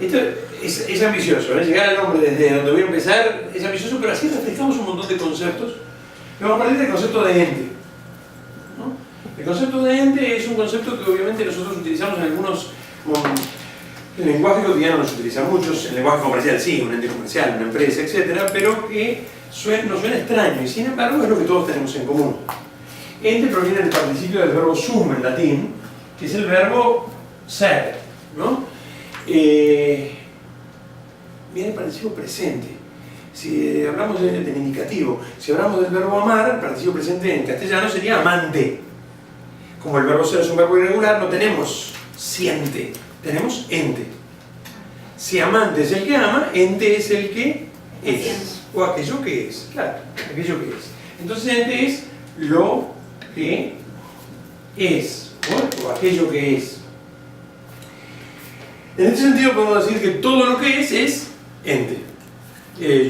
Esto es ambicioso, ¿eh? Llegar al nombre desde donde voy a empezar es ambicioso, pero así refrescamos un montón de conceptos. Y vamos a partir del concepto de ente, ¿no? El concepto de ente es un concepto que obviamente nosotros utilizamos en algunos... En el lenguaje cotidiano no se utiliza mucho, en el lenguaje comercial sí, un ente comercial, una empresa, etc., pero que nos suena extraño y sin embargo es lo que todos tenemos en común. Ente proviene del participio del verbo sum en latín, que es el verbo ser, ¿no? Viene el participio presente. Si hablamos del indicativo, si hablamos del verbo amar, el participio presente en castellano sería amante. Como el verbo ser es un verbo irregular, no tenemos siente, tenemos ente. Si amante es el que ama, ente es el que es. O aquello que es, claro, aquello que es. Entonces ente es lo que es, ¿no? O aquello que es. En este sentido podemos decir que todo lo que es ente.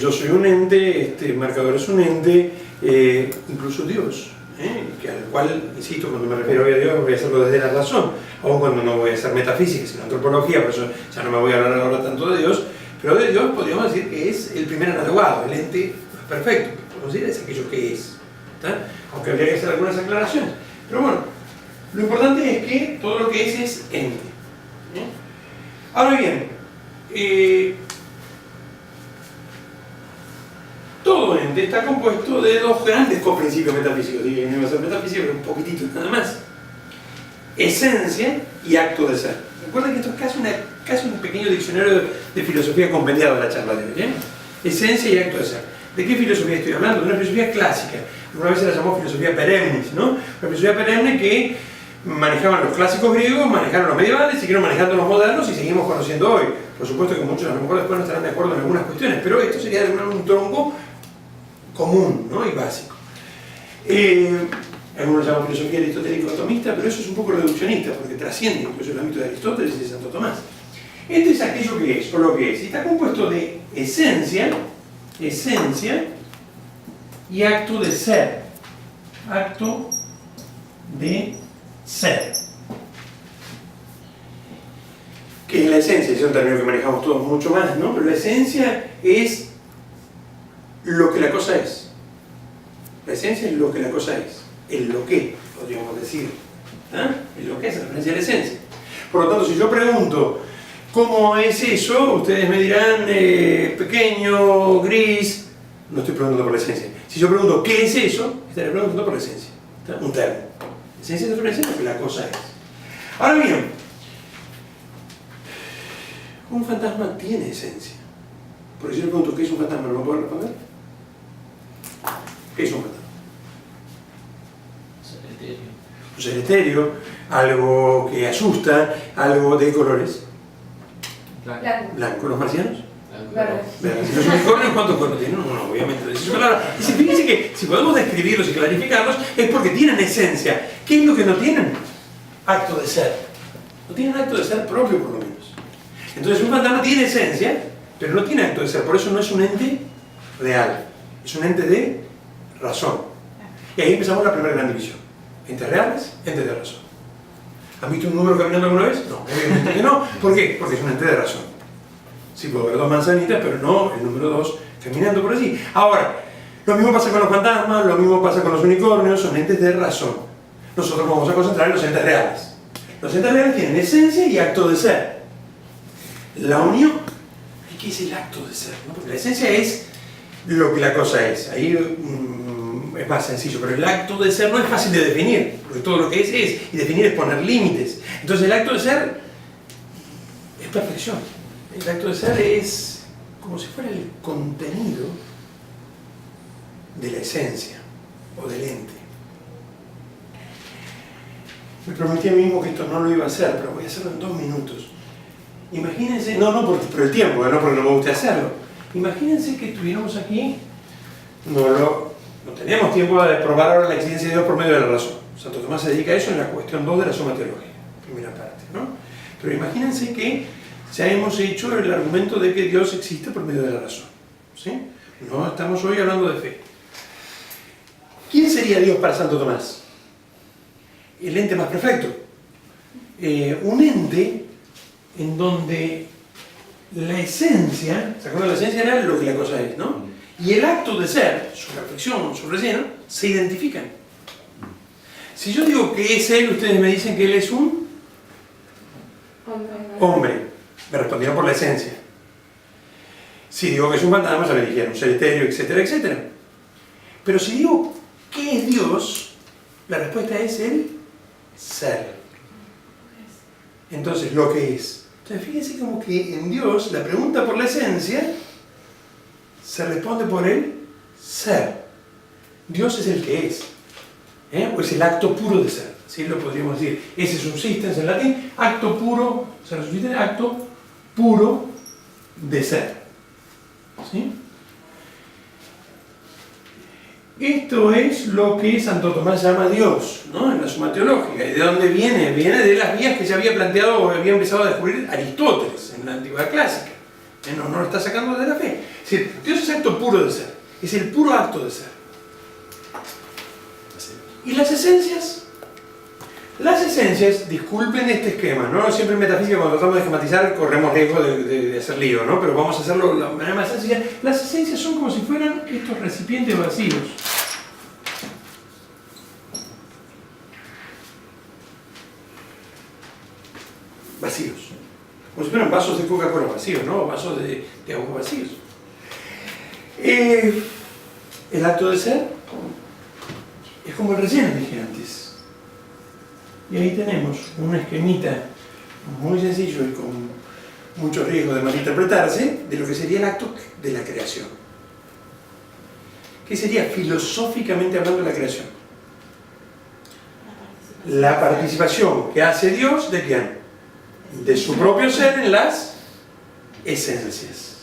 Yo soy un ente, este marcador es un ente, incluso Dios, que al cual, insisto, cuando me refiero hoy a Dios voy a hacerlo desde la razón, aun cuando no voy a hacer metafísica, sino antropología, por eso ya no me voy a hablar ahora tanto de Dios, pero de Dios podríamos decir que es el primer analogado, el ente perfecto, que podemos decir es aquello que es, ¿está? Aunque habría que hacer algunas aclaraciones. Pero bueno, lo importante es que todo lo que es ente. Ahora bien, todo ente está compuesto de dos grandes coprincipios metafísicos. Digo que no iba a ser metafísico, pero un poquitito nada más. Esencia y acto de ser. Recuerden que esto es casi un pequeño diccionario de filosofía compendiado de la charla de hoy. Esencia y acto de ser. ¿De qué filosofía estoy hablando? De una filosofía clásica. Una vez se la llamó filosofía perennis, ¿no? Una filosofía perenne que manejaban los clásicos griegos, manejaron los medievales, siguieron manejando los modernos y seguimos conociendo hoy. Por supuesto que muchos a lo mejor después no estarán de acuerdo en algunas cuestiones, pero esto sería de un tronco común, ¿no? Y básico. Algunos lo llaman filosofía aristotélico-atomista, pero eso es un poco reduccionista, porque trasciende incluso el ámbito de Aristóteles y de Santo Tomás. Este es aquello que es, o lo que es, y está compuesto de esencia y acto de ser. Acto de ser. Que es la esencia, es un término que manejamos todos mucho más, ¿no? Pero la esencia es lo que la cosa es. La esencia es lo que la cosa es. El lo que, podríamos decir. El lo que es referencia a la esencia. Por lo tanto, si yo pregunto ¿cómo es eso? Ustedes me dirán pequeño, gris. No estoy preguntando por la esencia. Si yo pregunto ¿qué es eso? Estaré preguntando por la esencia. Un término. La esencia es referencia a lo que la cosa es. Ahora bien, un fantasma tiene esencia. Porque si yo le pregunto ¿qué es un fantasma? ¿No me puedo responder? ¿Qué es un fantasma? Un ser etéreo, algo que asusta, algo de colores. Blanco. ¿Los marcianos? Claro. ¿Los unicornios cuántos cuernos tienen? No, obviamente. Y fíjense que si podemos describirlos y clarificarlos es porque tienen esencia. ¿Qué es lo que no tienen? Acto de ser. No tienen acto de ser propio, por lo menos. Entonces un fantasma tiene esencia, pero no tiene acto de ser. Por eso no es un ente real. Es un ente de razón. Y ahí empezamos la primera gran división. Entes reales, entes de razón. ¿Han visto un número caminando alguna vez? No, obviamente que no. ¿Por qué? Porque es un ente de razón. Sí puedo ver dos manzanitas, pero no el número 2 caminando por allí. Ahora, lo mismo pasa con los fantasmas, lo mismo pasa con los unicornios, son entes de razón. Nosotros vamos a concentrar en los entes reales. Los entes reales tienen esencia y acto de ser. La unión, ¿qué es el acto de ser? ¿No? Porque la esencia es lo que la cosa es. Ahí es más sencillo, pero el acto de ser no es fácil de definir, porque todo lo que es, y definir es poner límites. Entonces el acto de ser es perfección. El acto de ser es como si fuera el contenido de la esencia o del ente. Me prometí a mí mismo que esto no lo iba a hacer, pero voy a hacerlo en 2 minutos. Imagínense, no por el tiempo, no porque no me guste hacerlo. Imagínense que estuviéramos aquí, no tenemos tiempo de probar ahora la existencia de Dios por medio de la razón. Santo Tomás se dedica a eso en la cuestión 2 de la Suma Teológica, primera parte, ¿no? Pero imagínense que ya hemos hecho el argumento de que Dios existe por medio de la razón, ¿sí? No estamos hoy hablando de fe. ¿Quién sería Dios para Santo Tomás? El ente más perfecto. Un ente en donde la esencia, ¿se acuerdan? La esencia era lo que la cosa es, ¿no? Y el acto de ser, su reflexión, su relleno, se identifican. Si yo digo que es él, ustedes me dicen que él es un hombre. Me respondieron por la esencia. Si digo que es un fantasma, se me dijeron un ser etéreo, etcétera, etcétera. Pero si digo ¿qué es Dios? La respuesta es el ser. Entonces, lo que es. Entonces, fíjense como que en Dios la pregunta por la esencia se responde por el ser. Dios es el que es. O es el acto puro de ser. ¿Sí? Lo podríamos decir. Ese subsistens en latín. Acto puro, se resuelve acto puro de ser. ¿Sí? Esto es lo que Santo Tomás llama Dios, ¿no? En la Suma Teológica. ¿Y de dónde viene? Viene de las vías que ya había planteado o había empezado a descubrir Aristóteles en la Antigüedad Clásica. No lo está sacando de la fe. Es decir, Dios es acto puro de ser. Es el puro acto de ser. ¿Y las esencias? Las esencias, disculpen este esquema, ¿no? Siempre en metafísica cuando tratamos de esquematizar corremos riesgo de hacer lío, ¿no? Pero vamos a hacerlo de la manera más sencilla. Las esencias son como si fueran estos recipientes vacíos. Vacíos. Como si fueran vasos de Coca-Cola vacíos, ¿no? Vasos de agua vacíos. El acto de ser es como el relleno, dije antes. Y ahí tenemos un esquemita muy sencillo y con mucho riesgo de malinterpretarse de lo que sería el acto de la creación. ¿Qué sería filosóficamente hablando de la creación? La participación que hace Dios ¿de quién? De su propio ser en las esencias.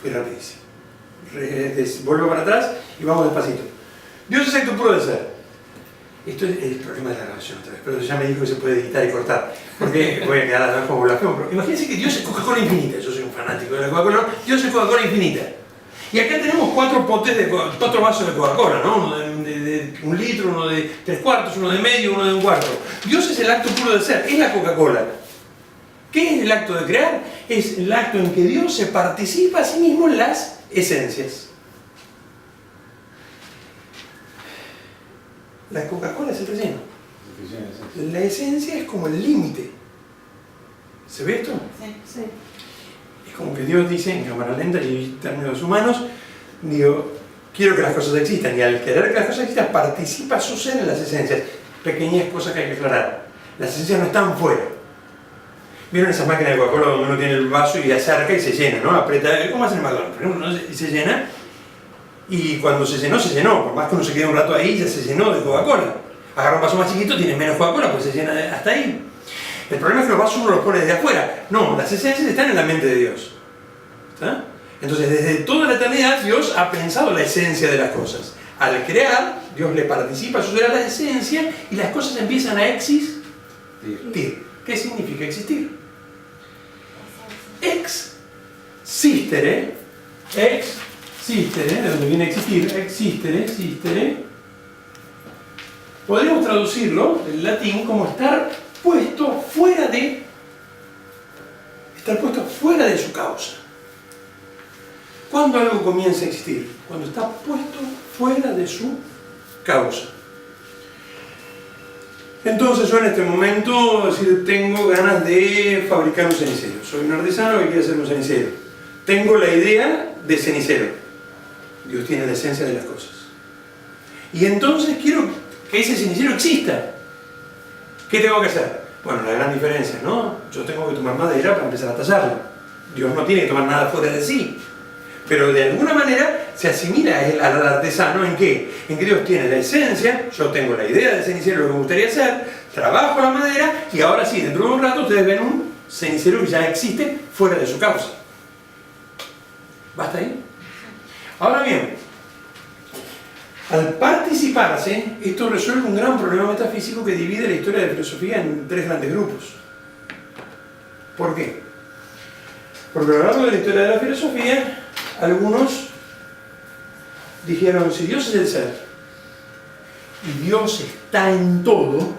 Fui rapidísimo. Vuelvo para atrás y vamos despacito. Dios es acto puro de ser. Esto es el problema de la grabación otra vez, pero ya me dijo que se puede editar y cortar, porque voy a quedar a la como blasfemo. Pero imagínense que Dios es Coca-Cola infinita. Yo soy un fanático de la Coca-Cola. Dios es Coca-Cola infinita. Y acá tenemos cuatro vasos de Coca-Cola, ¿no? Uno de 1 litro, uno de 3/4, uno de medio, uno de 1/4. Dios es el acto puro de ser, es la Coca-Cola. ¿Qué es el acto de crear? Es el acto en que Dios se participa a sí mismo en las esencias. La Coca-Cola es el relleno. La esencia es como el límite. ¿Se ve esto? Sí. Es como que Dios dice en cámara lenta y en términos humanos, digo, quiero que las cosas existan, y al querer que las cosas existan participa su ser en las esencias. Pequeñas cosas que hay que aclarar. Las esencias no están fuera. ¿Vieron esas máquinas de Coca-Cola donde uno tiene el vaso y acerca y se llena, ¿no? Aprieta, ¿cómo hacen el McDonald's? Por ejemplo, ¿no? Y se llena. Y cuando se llenó. Por más que uno se quede un rato ahí, ya se llenó de Coca-Cola. Agarra un vaso más chiquito, tiene menos Coca-Cola, pues se llena hasta ahí. El problema es que los vasos uno los pone desde afuera. No, las esencias están en la mente de Dios. ¿Está? Entonces, desde toda la eternidad, Dios ha pensado la esencia de las cosas. Al crear, Dios le participa a su ser a la esencia y las cosas empiezan a existir. ¿Qué significa existir? Existere, de donde viene existir, existere, podríamos traducirlo del latín como estar puesto fuera de su causa. ¿Cuándo algo comienza a existir? Cuando está puesto fuera de su causa. Entonces yo en este momento tengo ganas de fabricar un cenicero. Soy un artesano que quiere hacer un cenicero. Tengo la idea de cenicero. Dios tiene la esencia de las cosas. Y entonces quiero que ese cenicero exista. ¿Qué tengo que hacer? Bueno, la gran diferencia, ¿no? Yo tengo que tomar madera para empezar a tallarla. Dios no tiene que tomar nada fuera de sí. Pero de alguna manera se asimila al artesano ¿en qué? En que Dios tiene la esencia, yo tengo la idea del cenicero, lo que me gustaría hacer, trabajo la madera y ahora sí, dentro de un rato ustedes ven un cenicero que ya existe fuera de su causa. ¿Basta ahí? Ahora bien, al participarse, esto resuelve un gran problema metafísico que divide la historia de la filosofía en 3 grandes grupos. ¿Por qué? Porque a lo largo de la historia de la filosofía, algunos dijeron, si Dios es el ser, y Dios está en todo,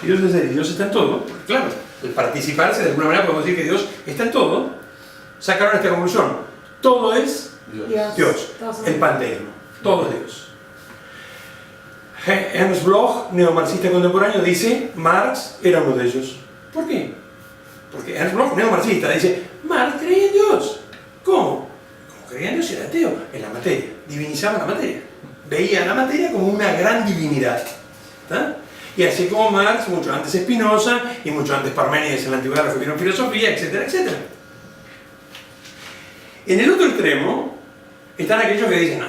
si Dios es el ser y Dios está en todo, porque claro, al participarse de alguna manera podemos decir que Dios está en todo, sacaron esta conclusión. Todo es Dios. Todos El panteísmo. Todo es Dios. Ernst Bloch, neomarxista contemporáneo, dice Marx era uno de ellos. ¿Por qué? Porque Ernst Bloch, neomarxista, dice Marx creía en Dios. ¿Cómo? Como creía en Dios era ateo, en la materia. Divinizaba la materia. Veía la materia como una gran divinidad. ¿Está? Y así como Marx, mucho antes Spinoza y mucho antes Parménides en la antigüedad refirieron filosofía, etcétera, etcétera. En el otro extremo están aquellos que dicen, no,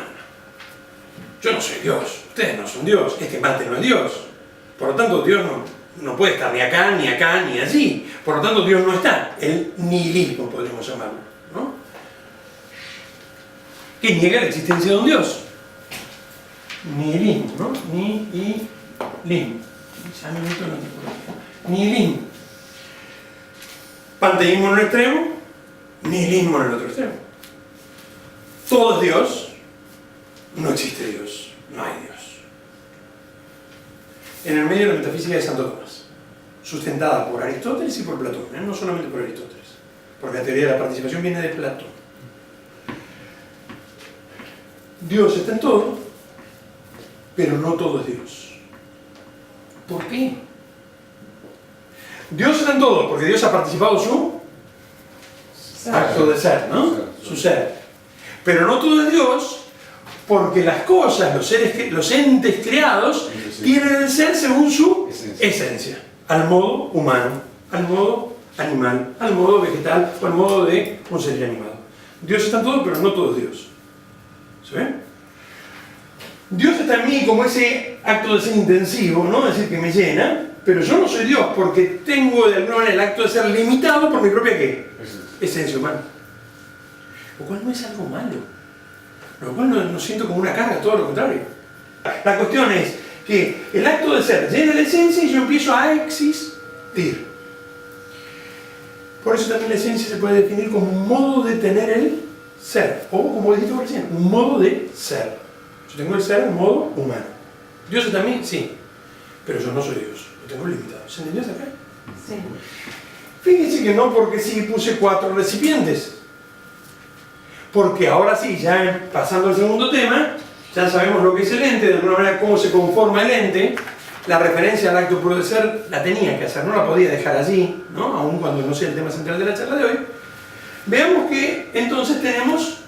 yo no soy Dios, ustedes no son Dios, este Marte no es Dios. Por lo tanto, Dios no puede estar ni acá, ni allí. Por lo tanto, Dios no está. El nihilismo, podríamos llamarlo, ¿no? Que niega la existencia de un Dios. Nihilismo, ¿no? Nihilismo. Nihilismo. Panteísmo en un extremo, nihilismo en el otro extremo. Todo es Dios, no existe Dios, no hay Dios. En el medio de la metafísica de Santo Tomás, sustentada por Aristóteles y por Platón, no solamente por Aristóteles, porque la teoría de la participación viene de Platón. Dios está en todo, pero no todo es Dios. ¿Por qué? Dios está en todo, porque Dios ha participado su acto de ser, ¿no? Su ser. Pero no todo es Dios, porque las cosas, los entes creados, tienen el ser según su esencia. Al modo humano, al modo animal, al modo vegetal o al modo de un ser inanimado. Dios está en todo, pero no todo es Dios. ¿Se ve? Dios está en mí como ese acto de ser intensivo, ¿no? Es decir, que me llena, pero yo no soy Dios porque tengo de alguna manera el acto de ser limitado por mi propia ¿qué? Esencia humana. Lo cual no es algo malo. Lo cual no siento como una carga, todo lo contrario. La cuestión es que el acto de ser llena la esencia y yo empiezo a existir. Por eso también la esencia se puede definir como un modo de tener el ser, o como dijiste recién, un modo de ser. Yo tengo el ser en modo humano. ¿Dios está en mí? Sí. Pero yo no soy Dios, lo tengo limitado. ¿Se entendió hasta acá? Sí. Fíjense que no porque sí puse 4 recipientes. Porque ahora sí, ya pasando al segundo tema, ya sabemos lo que es el ente, de alguna manera cómo se conforma el ente. La referencia al acto puro de ser la tenía que hacer, no la podía dejar allí, ¿no? Aun cuando no sea el tema central de la charla de hoy. Veamos que entonces tenemos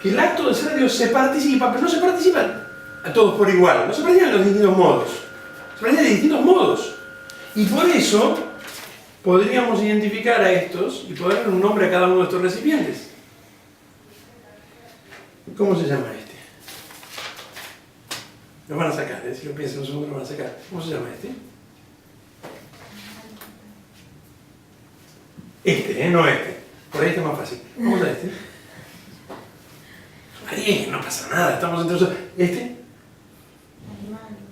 que el acto de ser de Dios se participa, pero no se participan a todos por igual, no se participan en los distintos modos, se participan de distintos modos. Y por eso podríamos identificar a estos y ponerle un nombre a cada uno de estos recipientes. ¿Cómo se llama este? Lo van a sacar, si lo piensan un segundo lo van a sacar. ¿Cómo se llama este? Este, no este. Por ahí está más fácil. ¿Cómo se llama este? Ariel, no pasa nada, estamos entre nosotros. ¿Este?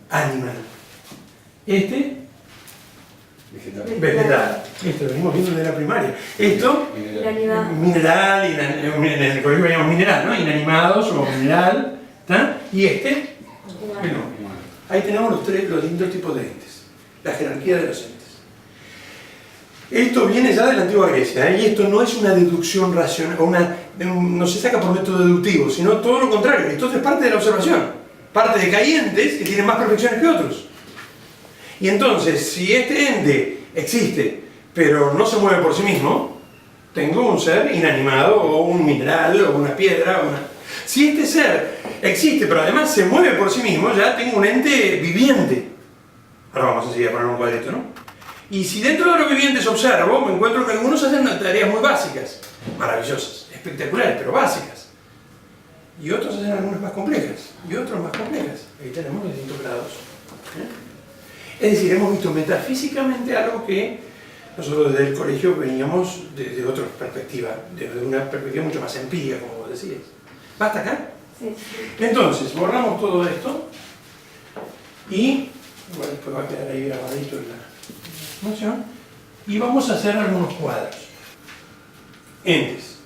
Animal. ¿Este? Vegetal. Esto lo venimos viendo de la primaria. Esto, mineral, en el colegio veíamos mineral, ¿no? Inanimados o mineral. ¿Está? Y este, bueno, ahí tenemos los distintos tipos de entes. La jerarquía de los entes. Esto viene ya de la antigua Grecia, y esto no es una deducción racional, no se saca por método deductivo, sino todo lo contrario. Esto es parte de la observación, parte de que hay entes que tienen más perfecciones que otros. Y entonces, si este ente existe, pero no se mueve por sí mismo, tengo un ser inanimado, o un mineral, o una piedra, Si este ser existe, pero además se mueve por sí mismo, ya tengo un ente viviente. Ahora vamos a seguir a poner un cuadrito, ¿no? Y si dentro de los vivientes observo, me encuentro que algunos hacen tareas muy básicas, maravillosas, espectaculares, pero básicas. Y otros hacen algunas más complejas, y otros más complejas. Ahí tenemos distintos grados. Es decir, hemos visto metafísicamente algo que nosotros desde el colegio veníamos desde otra perspectiva, desde una perspectiva mucho más empírica, como vos decías. ¿Basta acá? Sí. Entonces, borramos todo esto y, bueno, después va a quedar ahí grabadito en la noción, y vamos a hacer algunos cuadros. Entes.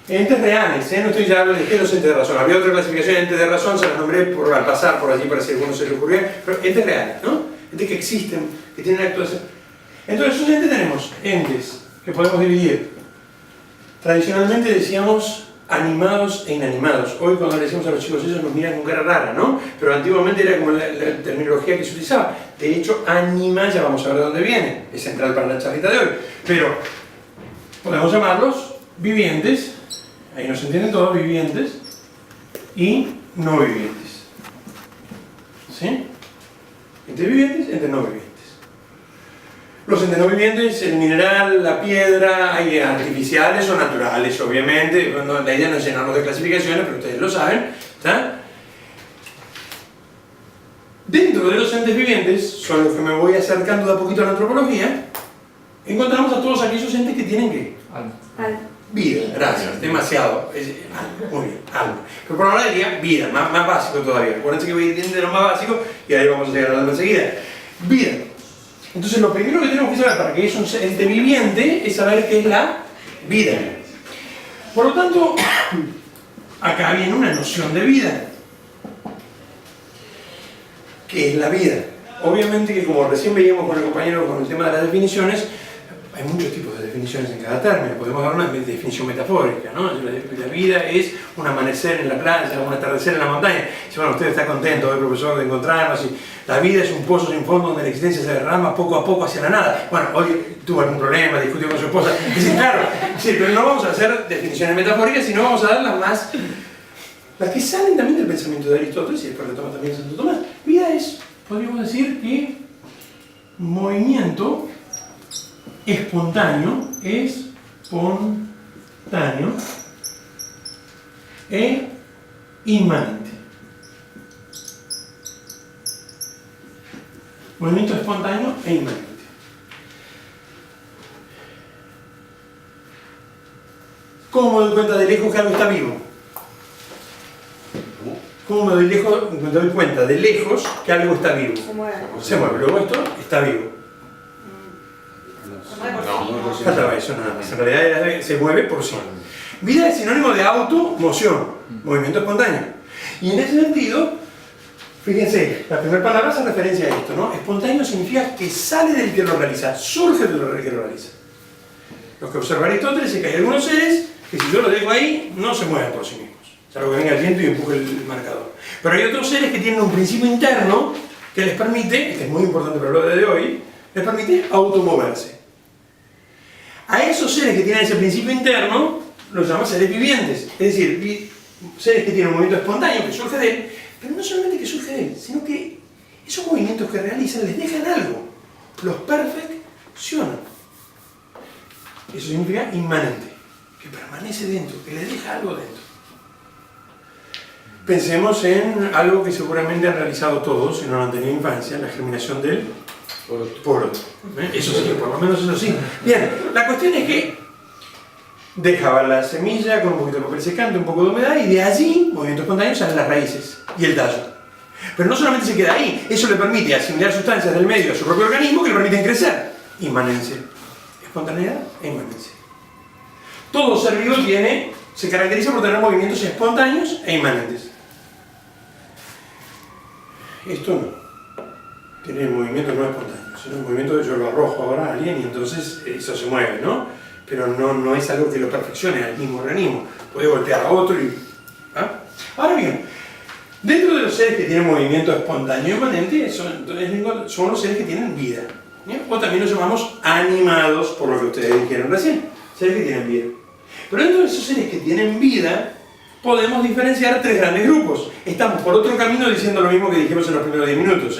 Entes reales, no estoy ya hablando de los entes de razón. Había otra clasificación de entes de razón, se las nombré al pasar por allí para si a alguno se le ocurrió, pero entes reales, ¿no? Entes que existen, que tienen acto de ser. Entonces, esos entes tenemos entes que podemos dividir Tradicionalmente decíamos animados e inanimados. Hoy cuando le decimos a los chicos eso nos miran con cara rara, ¿no? Pero antiguamente era como la terminología que se utilizaba. De hecho, anima, ya vamos a ver de dónde viene, es central para la charlita de hoy. Pero podemos llamarlos vivientes, ahí nos entienden todos, vivientes y no vivientes. ¿Sí? Entre vivientes, entre no vivientes. Los entes no vivientes, el mineral, la piedra, hay artificiales o naturales, obviamente. Bueno, la idea no es llenarnos de clasificaciones, pero ustedes lo saben. ¿Está? Dentro de los entes vivientes, son los que me voy acercando de a poquito a la antropología, encontramos a todos aquellos entes que tienen ¿qué? Vida, gracias, demasiado. Muy bien, algo. Pero por ahora diría vida, más básico todavía. Acuérdense que voy a ir de lo más básico y ahí vamos a llegar a algo enseguida. Vida. Entonces lo primero que tenemos que saber para que es un ente viviente es saber qué es la vida. Por lo tanto, acá viene una noción de vida. ¿Qué es la vida? Obviamente que como recién veíamos con el compañero con el tema de las definiciones, hay muchos tipos de definiciones en cada término. Podemos dar una definición metafórica, ¿no? La vida es un amanecer en la playa, un atardecer en la montaña. Si bueno, usted está contento, profesor, de encontrarnos. Y la vida es un pozo sin fondo donde la existencia se derrama poco a poco hacia la nada. Bueno, hoy tuvo algún problema, discutió con su esposa. Sí, claro, sí, pero no vamos a hacer definiciones metafóricas, sino vamos a dar las que salen también del pensamiento de Aristóteles y después lo toma también Santo Tomás. Vida es, podríamos decir, que movimiento espontáneo e inmanente. Movimiento espontáneo e inmanente. ¿Cómo me doy cuenta de lejos que algo está vivo? ¿Cómo me doy cuenta de lejos que algo está vivo? Se mueve. Luego esto está vivo. Faltaba eso nada más. En realidad se mueve por sí. Vida es sinónimo de automoción, movimiento espontáneo. Y en ese sentido, fíjense, la primera palabra hace referencia a esto, ¿no? Espontáneo significa que sale del que lo realiza, surge del que lo realiza. Lo que observa Aristóteles es que hay algunos seres que si yo los dejo ahí, no se mueven por sí mismos. Salvo que venga el viento y empuje el marcador. Pero hay otros seres que tienen un principio interno que les permite, que es muy importante para lo de hoy, les permite automoverse. A esos seres que tienen ese principio interno, los llaman seres vivientes. Es decir, seres que tienen un movimiento espontáneo que surge de él, pero no solamente que surge de él, sino que esos movimientos que realizan les dejan algo, los perfeccionan. Eso significa inmanente, que permanece dentro, que le deja algo dentro. Pensemos en algo que seguramente han realizado todos, si no lo han tenido en infancia, la germinación del poroto. Eso sí, por lo menos eso sí. Bien, la cuestión es que dejaba la semilla con un poquito de papel secante, un poco de humedad, y de allí, movimiento espontáneo, salen las raíces y el tallo. Pero no solamente se queda ahí, eso le permite asimilar sustancias del medio a su propio organismo que le permiten crecer. Inmanencia. Espontaneidad e inmanencia. Todo ser vivo se caracteriza por tener movimientos espontáneos e inmanentes. Esto no. Tiene movimientos no espontáneos, sino un movimiento de yo lo arrojo ahora a alguien y entonces eso se mueve, ¿no? Pero no es algo que lo perfeccione al mismo organismo. Puede golpear a otro y... ¿ah? Ahora bien, dentro de los seres que tienen movimiento espontáneo e inmanente son los seres que tienen vida. ¿Sí? O también los llamamos animados, por lo que ustedes dijeron recién, seres que tienen vida. Pero dentro de esos seres que tienen vida, podemos diferenciar tres grandes grupos. Estamos por otro camino diciendo lo mismo que dijimos en los primeros 10 minutos.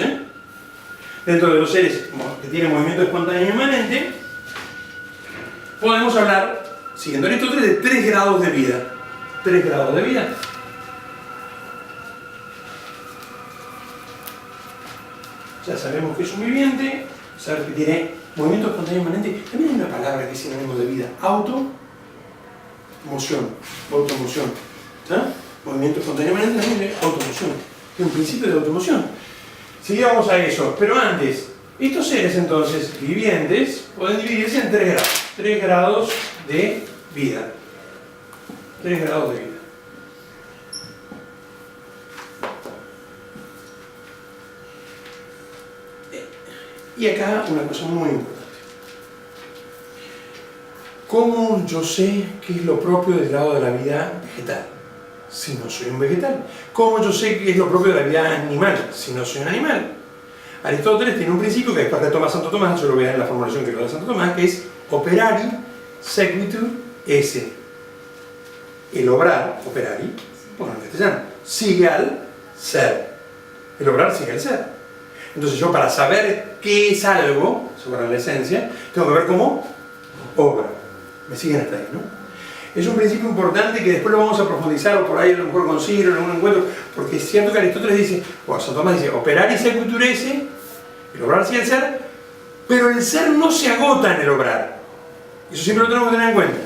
Dentro de los seres que tienen movimiento espontáneo e inmanente, podemos hablar, siguiendo Aristóteles, de 3 grados de vida. 3 grados de vida. Ya sabemos que es un viviente, sabemos que tiene movimiento espontáneo e inmanente. También hay una palabra que es sinónimo de vida: automoción. Automoción. Movimiento espontáneo e inmanente también es automoción. Es un principio de automoción. Sigamos a eso, pero antes, estos seres entonces vivientes pueden dividirse en 3 grados. 3 grados de vida. 3 grados de vida. Y acá una cosa muy importante. ¿Cómo yo sé qué es lo propio del grado de la vida vegetal si no soy un vegetal? ¿Cómo yo sé qué es lo propio de la vida animal si no soy un animal? Aristóteles tiene un principio que después retoma Santo Tomás, yo lo voy a ver en la formulación que lo da Santo Tomás, que es operari sequitur esse. El obrar, operari, bueno, en castellano, sigue al ser. El obrar sigue al ser. Entonces yo, para saber qué es algo, sobre la esencia, tengo que ver cómo obra. ¿Me siguen hasta ahí, no? Es un principio importante que después lo vamos a profundizar, o por ahí a lo mejor con Ciro en algún encuentro, porque es cierto que Aristóteles dice, o Santo Tomás dice, operari sequitur esse, el obrar sigue al ser, pero el ser no se agota en el obrar. Eso siempre lo tenemos que tener en cuenta.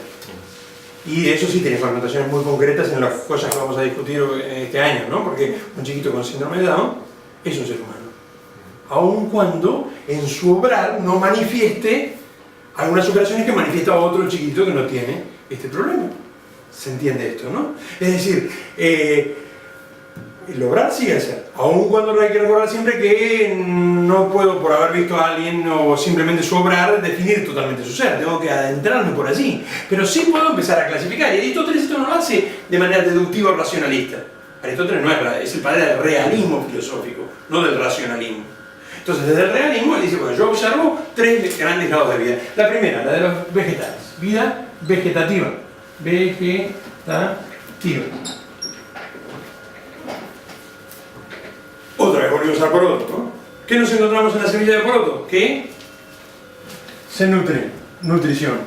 Y eso sí tiene connotaciones muy concretas en las cosas que vamos a discutir este año, ¿no? Porque un chiquito con síndrome de Down es un ser humano. Aun cuando en su obrar no manifieste algunas operaciones que manifiesta otro chiquito que no tiene este problema. ¿Se entiende esto, no? Es decir, el obrar sigue al ser. Aun cuando hay que recordar siempre que no puedo, por haber visto a alguien o simplemente su obrar, definir totalmente su ser. Tengo que adentrarme por allí. Pero sí puedo empezar a clasificar. Y Aristóteles esto no lo hace de manera deductiva o racionalista. Aristóteles no es el padre del realismo filosófico, no del racionalismo. Entonces, desde el realismo, él dice, bueno, yo observo tres grandes grados de vida. La primera, la de los vegetales. Vida vegetativa. Vegetativa. Otra vez volvimos al poroto, ¿no? ¿Qué nos encontramos en la semilla de poroto? Que se nutre, nutrición.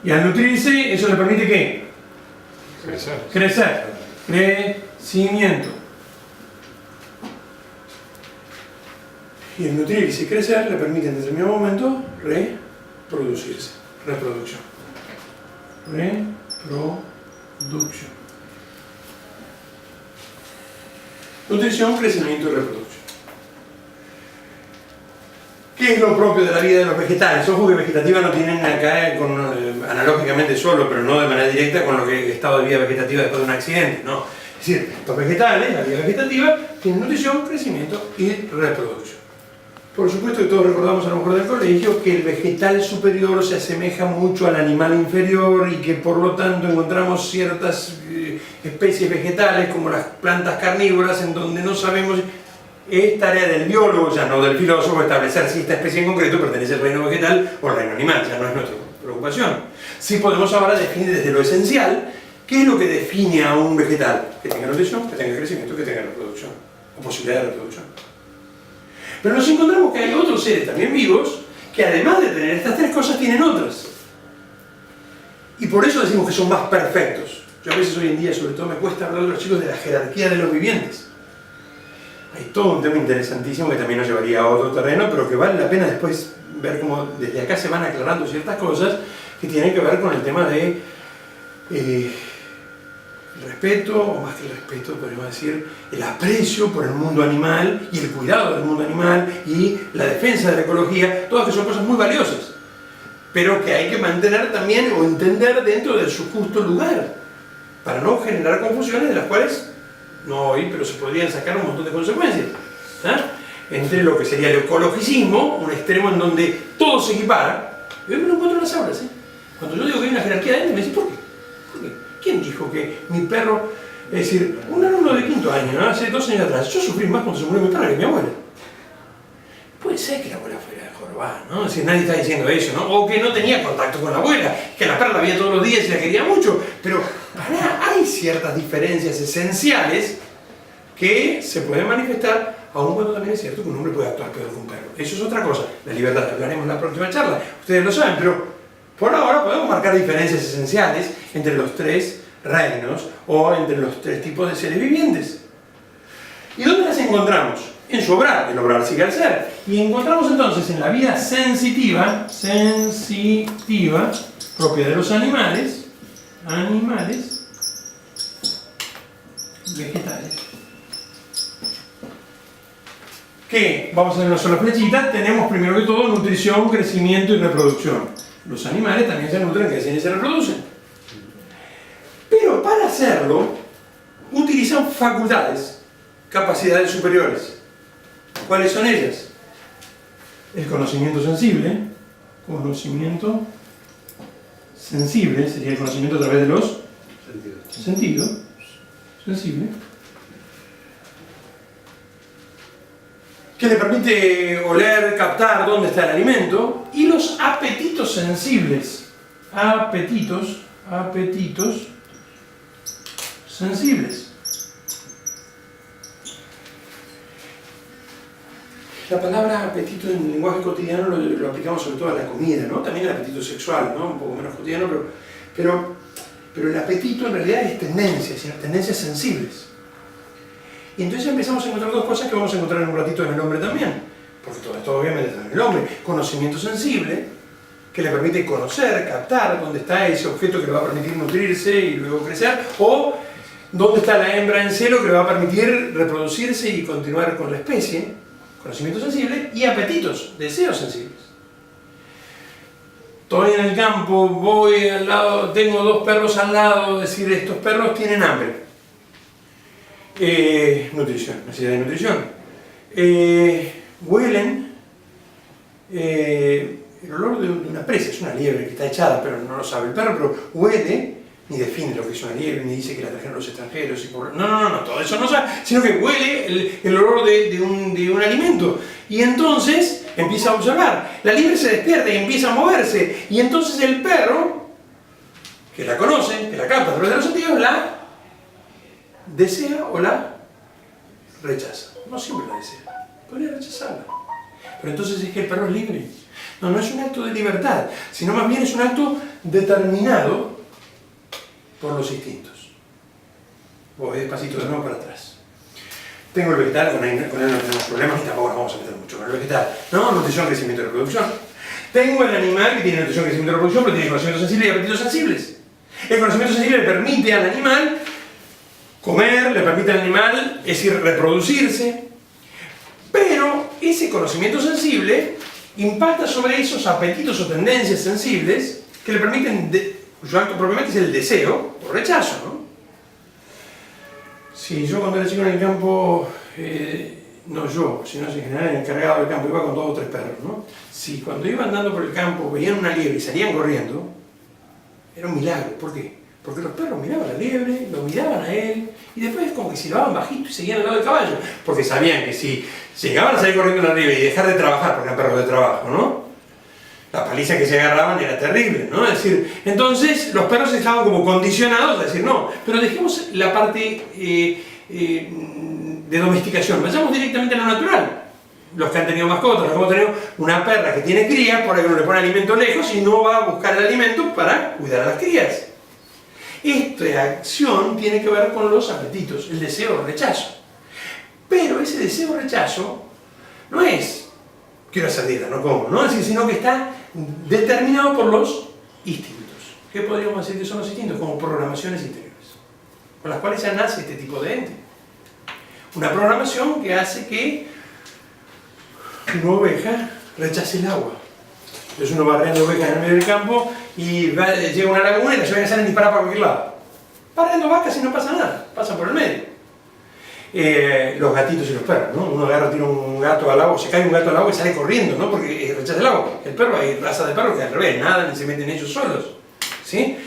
Y al nutrirse, eso le permite ¿qué? Crecer. Crecer. Crecimiento. Y el nutrirse y crecer le permite en determinado momento reproducirse. Reproducción. Reproducción. Nutrición, crecimiento y reproducción. ¿Qué es lo propio de la vida de los vegetales? Ojo que vegetativa no tienen acá analógicamente solo, pero no de manera directa con lo que es estado de vida vegetativa después de un accidente, ¿no? Es decir, los vegetales, la vida vegetativa, tienen nutrición, crecimiento y reproducción. Por supuesto que todos recordamos a lo mejor del colegio que el vegetal superior se asemeja mucho al animal inferior y que por lo tanto encontramos ciertas especies vegetales como las plantas carnívoras en donde no sabemos. Es tarea del biólogo, ya no del filósofo, establecer si esta especie en concreto pertenece al reino vegetal o al reino animal, ya no es nuestra preocupación. Sí podemos ahora definir desde lo esencial qué es lo que define a un vegetal: que tenga nutrición, que tenga crecimiento, que tenga reproducción o posibilidad de reproducción. Pero nos encontramos que hay otros seres también vivos que además de tener estas tres cosas tienen otras. Y por eso decimos que son más perfectos. Yo a veces hoy en día sobre todo me cuesta hablar a los chicos de la jerarquía de los vivientes. Hay todo un tema interesantísimo que también nos llevaría a otro terreno, pero que vale la pena después ver cómo desde acá se van aclarando ciertas cosas que tienen que ver con el tema de el respeto, o más que el respeto, podríamos decir, el aprecio por el mundo animal y el cuidado del mundo animal y la defensa de la ecología, todas que son cosas muy valiosas, pero que hay que mantener también o entender dentro de su justo lugar, para no generar confusiones de las cuales, no hoy, pero se podrían sacar un montón de consecuencias. Entre lo que sería el ecologicismo, un extremo en donde todo se equipara. Yo me lo encuentro en las aulas. Cuando yo digo que hay una jerarquía de me dicen, ¿por qué? ¿Por qué? ¿Quién dijo que mi perro, es decir, un alumno de quinto año, hace 2 años atrás, yo sufrí más cuando se murió mi perro que mi abuela? Puede ser que la abuela fuera jorobada, ¿no? Es decir, nadie está diciendo eso, ¿no? O que no tenía contacto con la abuela, que la perra la veía todos los días y la quería mucho, pero hay ciertas diferencias esenciales que se pueden manifestar, aun cuando también es cierto que un hombre puede actuar peor que un perro. Eso es otra cosa, la libertad, hablaremos en la próxima charla, ustedes lo saben, pero por ahora podemos marcar diferencias esenciales entre los 3 reinos o entre los 3 tipos de seres vivientes. ¿Y dónde las encontramos? En su obrar, el obrar sigue al ser. Y encontramos entonces en la vida sensitiva, propia de los animales, vegetales. Que, vamos a hacer una sola flechita, tenemos primero que todo nutrición, crecimiento y reproducción. Los animales también se nutren, crecen y se reproducen. Pero para hacerlo, utilizan facultades, capacidades superiores. ¿Cuáles son ellas? El conocimiento sensible, conocimiento sensible, sería el conocimiento a través de los sentidos, sensible, que le permite oler, captar dónde está el alimento, y los apetitos sensibles, apetitos sensibles. La palabra apetito en el lenguaje cotidiano lo aplicamos sobre todo a la comida, ¿no? También el apetito sexual, ¿no? Un poco menos cotidiano, pero el apetito en realidad es tendencias, sino tendencias sensibles. Y entonces empezamos a encontrar dos cosas que vamos a encontrar en un ratito en el hombre también, porque todo esto obviamente está en el hombre. Conocimiento sensible, que le permite conocer, captar dónde está ese objeto que le va a permitir nutrirse y luego crecer, o dónde está la hembra en celo que le va a permitir reproducirse y continuar con la especie. Conocimiento sensible y apetitos, deseos sensibles. Estoy en el campo, voy al lado, tengo dos perros al lado, es decir, estos perros tienen hambre. Nutrición, necesidad de nutrición. Huelen el olor de una presa, es una liebre que está echada, pero no lo sabe el perro, pero huele, ni define lo que es una liebre, ni dice que la trajeron los extranjeros. No, todo eso no sabe, sino que huele el olor de un alimento. Y entonces empieza a observar. La liebre se despierta y empieza a moverse. Y entonces el perro, que la conoce, que la capta a través de los sentidos, la desea o la rechaza. No siempre la desea, podría rechazarla. Pero entonces es que el perro es libre. No es un acto de libertad, sino más bien es un acto determinado por los instintos. Voy despacito de nuevo para atrás. Tengo el vegetal, con él no tenemos problemas y tampoco nos vamos a meter mucho con el vegetal. No, nutrición, crecimiento y reproducción. Tengo el animal que tiene nutrición, crecimiento y reproducción, pero tiene conocimientos sensibles y apetitos sensibles. El conocimiento sensible le permite al animal comer, le permite al animal, es decir, reproducirse, pero ese conocimiento sensible impacta sobre esos apetitos o tendencias sensibles que le permiten, cuyo acto propiamente es el deseo o rechazo, ¿no? Si yo cuando era chico en el campo, no yo, sino en general el encargado del campo iba con 2 o 3 perros, ¿no? Si cuando iba andando por el campo veían una liebre y salían corriendo, era un milagro. ¿Por qué? Porque los perros miraban a la liebre, lo miraban a él, y después como que silbaban bajito y seguían al lado del caballo, porque sabían que si llegaban a salir corriendo a la liebre y dejar de trabajar, porque eran perros de trabajo, ¿no? La paliza que se agarraban era terrible, ¿no? Es decir, entonces los perros estaban como condicionados a decir, no, pero dejemos la parte de domesticación, vayamos directamente a lo natural. Los que han tenido mascotas, los que hemos tenido una perra que tiene crías, por ahí uno le pone alimento lejos y no va a buscar el alimento para cuidar a las crías. Esta acción tiene que ver con los apetitos, el deseo o rechazo. Pero ese deseo o rechazo no es quiero hacer dieta, no como, ¿no? Sino que está determinado por los instintos. ¿Qué podríamos decir que son los instintos? Como programaciones interiores, con las cuales ya nace este tipo de ente. Una programación que hace que una oveja rechace el agua. Entonces uno va arreando ovejas en el medio del campo y llega a una laguna y las ovejas salen disparadas para cualquier lado. Va arreando vacas y no pasa nada, pasan por el medio. Los gatitos y los perros, ¿no? Uno agarra, tira un gato al agua, se cae un gato al agua y sale corriendo, ¿no? Porque rechaza el agua. El perro, hay razas de perros que al revés, nadan y se meten ellos solos, ¿sí?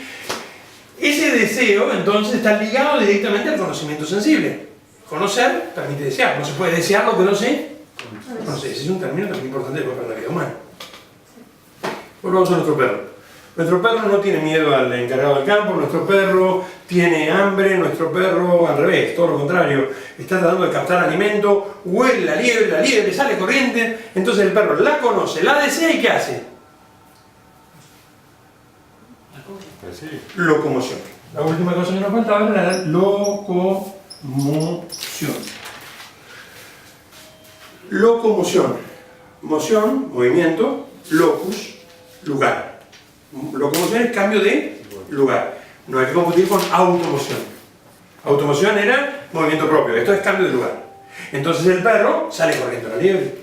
Ese deseo, entonces, está ligado directamente al conocimiento sensible. Conocer permite desear, no se puede desear lo que no se conoce. Ese es un término también importante para la vida humana. Volvamos a nuestro perro. Nuestro perro no tiene miedo al encargado del campo, nuestro perro tiene hambre, nuestro perro al revés, todo lo contrario, está tratando de captar alimento, huele la liebre sale corriente, entonces el perro la conoce, la desea y ¿qué hace? Locomoción. La última cosa que nos faltaba era la locomoción. Locomoción. Moción, movimiento, locus, lugar. Locomoción es cambio de lugar. No hay que confundir con automoción. Automoción era movimiento propio, esto es cambio de lugar. Entonces el perro sale corriendo a la liebre.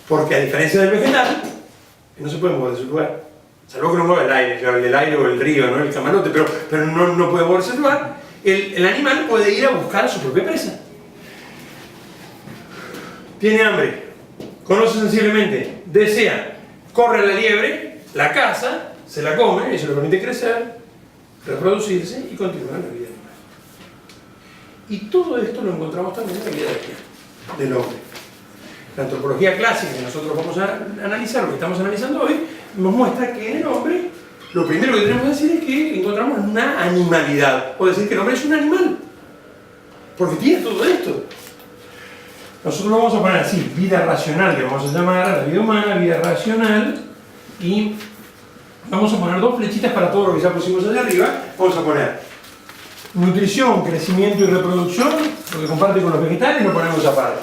Porque a diferencia del vegetal, no se puede mover de su lugar. Salvo que no mueva el aire o el río, ¿no? El camarote, pero no puede moverse de su lugar. El animal puede ir a buscar a su propia presa. Tiene hambre, conoce sensiblemente, desea, corre a la liebre, la caza, se la come, eso le permite crecer, reproducirse y continuar la vida animal. Y todo esto lo encontramos también en la vida del hombre. La antropología clásica que nosotros vamos a analizar, lo que estamos analizando hoy, nos muestra que en el hombre lo primero que tenemos que decir es que encontramos una animalidad, o decir que el hombre es un animal, porque tiene todo esto. Nosotros lo vamos a poner así, vida racional, que vamos a llamar a la vida humana, vida racional, y vamos a poner dos flechitas para todo lo que ya pusimos allá arriba. Vamos a poner nutrición, crecimiento y reproducción, lo que comparte con los vegetales lo ponemos aparte.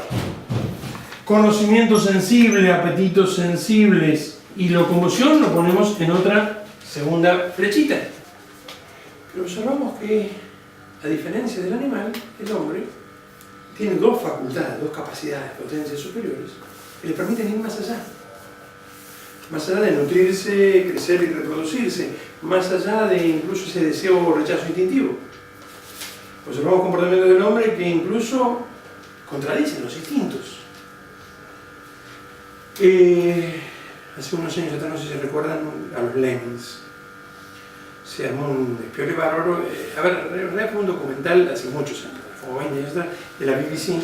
Conocimiento sensible, apetitos sensibles y locomoción lo ponemos en otra segunda flechita. Pero observamos que, a diferencia del animal, el hombre tiene dos facultades, dos capacidades, potencias superiores, que le permiten ir más allá. Más allá de nutrirse, crecer y reproducirse, más allá de incluso ese deseo o rechazo instintivo. Observamos comportamientos del hombre que incluso contradicen los instintos. Hace unos años atrás, no sé si recuerdan, a los Lemmings. Se armó un despiole bárbaro. En realidad fue un documental hace muchos años, como 20 años atrás, de la BBC,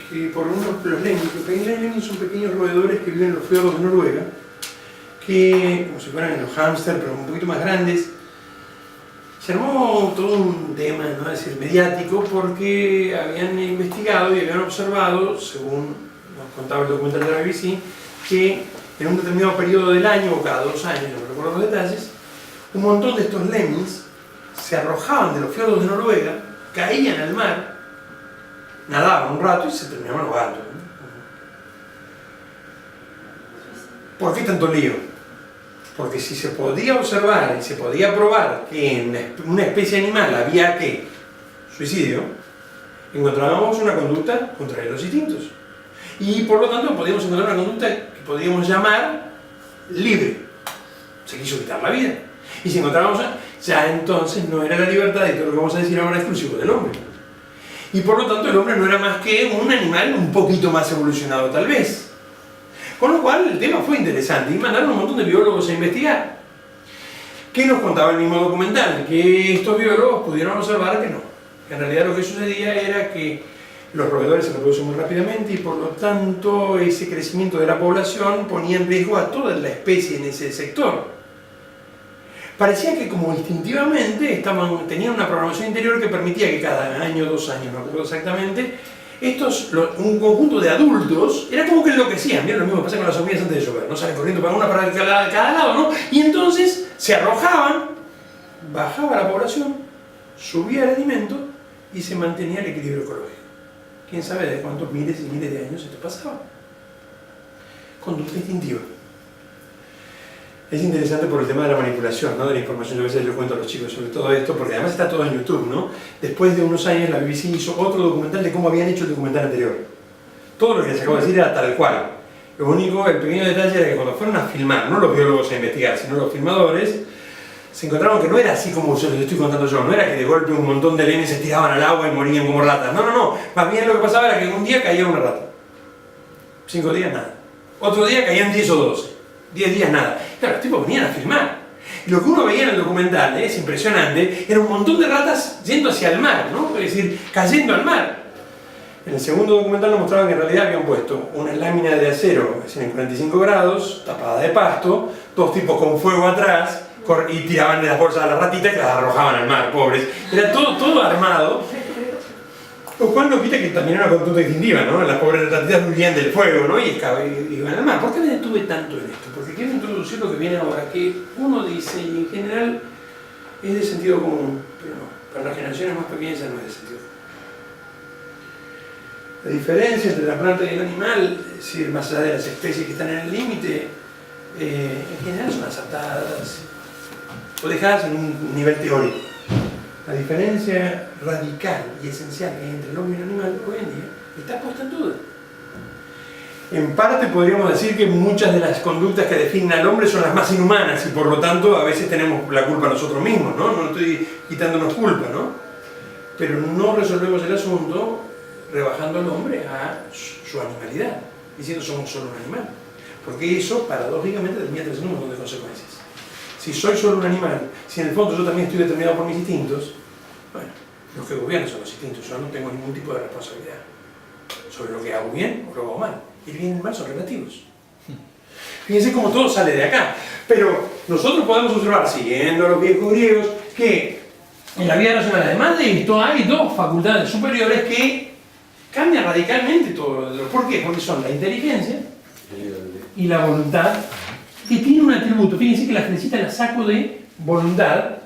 que por los Lemmings son pequeños roedores que viven en los fiordos de Noruega, que, como si fueran los hámster, pero un poquito más grandes. Se armó todo un tema, ¿no?, es decir, mediático, porque habían investigado y habían observado, según nos contaba el documental de la BBC, que en un determinado periodo del año, o cada 2 años, no recuerdo los detalles, un montón de estos lemmings se arrojaban de los fiordos de Noruega, caían al mar, nadaban un rato y se terminaban ahogando. ¿Por qué tanto lío? Porque si se podía observar y se podía probar que en una especie animal había ¿qué? Suicidio, encontrábamos una conducta contraria a los instintos. Y por lo tanto podíamos encontrar una conducta que podríamos llamar libre. Se quiso quitar la vida. Y si encontrábamos, ya entonces no era la libertad, y todo lo que vamos a decir ahora es exclusivo del hombre. Y por lo tanto el hombre no era más que un animal un poquito más evolucionado tal vez. Con lo cual el tema fue interesante y mandaron un montón de biólogos a investigar. ¿Qué nos contaba el mismo documental? Que estos biólogos pudieron observar que no. Que en realidad lo que sucedía era que los roedores se reproducen muy rápidamente y por lo tanto ese crecimiento de la población ponía en riesgo a toda la especie en ese sector. Parecía que como instintivamente tenían una programación interior que permitía que cada año, 2 años, no recuerdo exactamente, un conjunto de adultos, era como que enloquecían. Mira lo mismo que pasa con las hormigas antes de llover, ¿no? Salen corriendo para cada lado, ¿no? Y entonces se arrojaban, bajaba la población, subía el alimento y se mantenía el equilibrio ecológico. ¿Quién sabe de cuántos miles y miles de años esto pasaba? Conducta instintiva. Es interesante por el tema de la manipulación, ¿no?, de la información. Yo a veces les cuento a los chicos sobre todo esto, porque además está todo en YouTube, ¿no? Después de unos años la BBC hizo otro documental de cómo habían hecho el documental anterior. Todo lo que les acabo de decir era tal cual. Lo único, el pequeño detalle era que cuando fueron a filmar, no los biólogos a investigar, sino los filmadores, se encontraron que no era así como se les estoy contando yo, no era que de golpe un montón de leones se tiraban al agua y morían como ratas. No, no, no. Más bien lo que pasaba era que un día caía una rata. 5 días nada. Otro día caían 10 o 12. 10 días nada. Claro, los tipos venían a filmar. Y lo que uno veía en el documental, es impresionante, era un montón de ratas yendo hacia el mar, ¿no? Es decir, cayendo al mar. En el segundo documental nos mostraban que en realidad habían puesto una lámina de acero, es decir, en 45 grados, tapada de pasto, 2 tipos con fuego atrás, y tiraban de las bolsas a las ratitas y las arrojaban al mar, pobres. Era todo armado. Lo cual nos quita que también era una conducta instintiva, ¿no? Las pobres ratitas huían del fuego, ¿no? Y iban al mar. ¿Por qué me detuve tanto en esto? Porque quiero introducir lo que viene ahora, que uno dice, y en general es de sentido común, pero no, para las generaciones más pequeñas ya no es de sentido común. La diferencia entre la planta y el animal, es decir, más allá de las especies que están en el límite, en general son aceptadas o dejadas en un nivel teórico. La diferencia radical y esencial que hay entre el hombre y el animal hoy en día está puesta en duda. En parte podríamos decir que muchas de las conductas que definen al hombre son las más inhumanas y por lo tanto a veces tenemos la culpa nosotros mismos, ¿no? No estoy quitándonos culpa, ¿no? Pero no resolvemos el asunto rebajando al hombre a su animalidad, diciendo somos solo un animal. Porque eso, paradójicamente, termina teniendo un montón de consecuencias. si soy solo un animal, si en el fondo yo también estoy determinado por mis instintos, bueno, los que gobiernan son los instintos, yo no tengo ningún tipo de responsabilidad sobre lo que hago bien o lo hago mal. Y el bien y el mal son relativos. Fíjense cómo todo sale de acá. Pero nosotros podemos observar, siguiendo a los viejos griegos, que en la vida racional, además de esto, hay dos facultades superiores que cambian radicalmente todo. ¿Por qué? Porque son la inteligencia y la voluntad, que tiene un atributo. Fíjense que la flechita la saco de voluntad,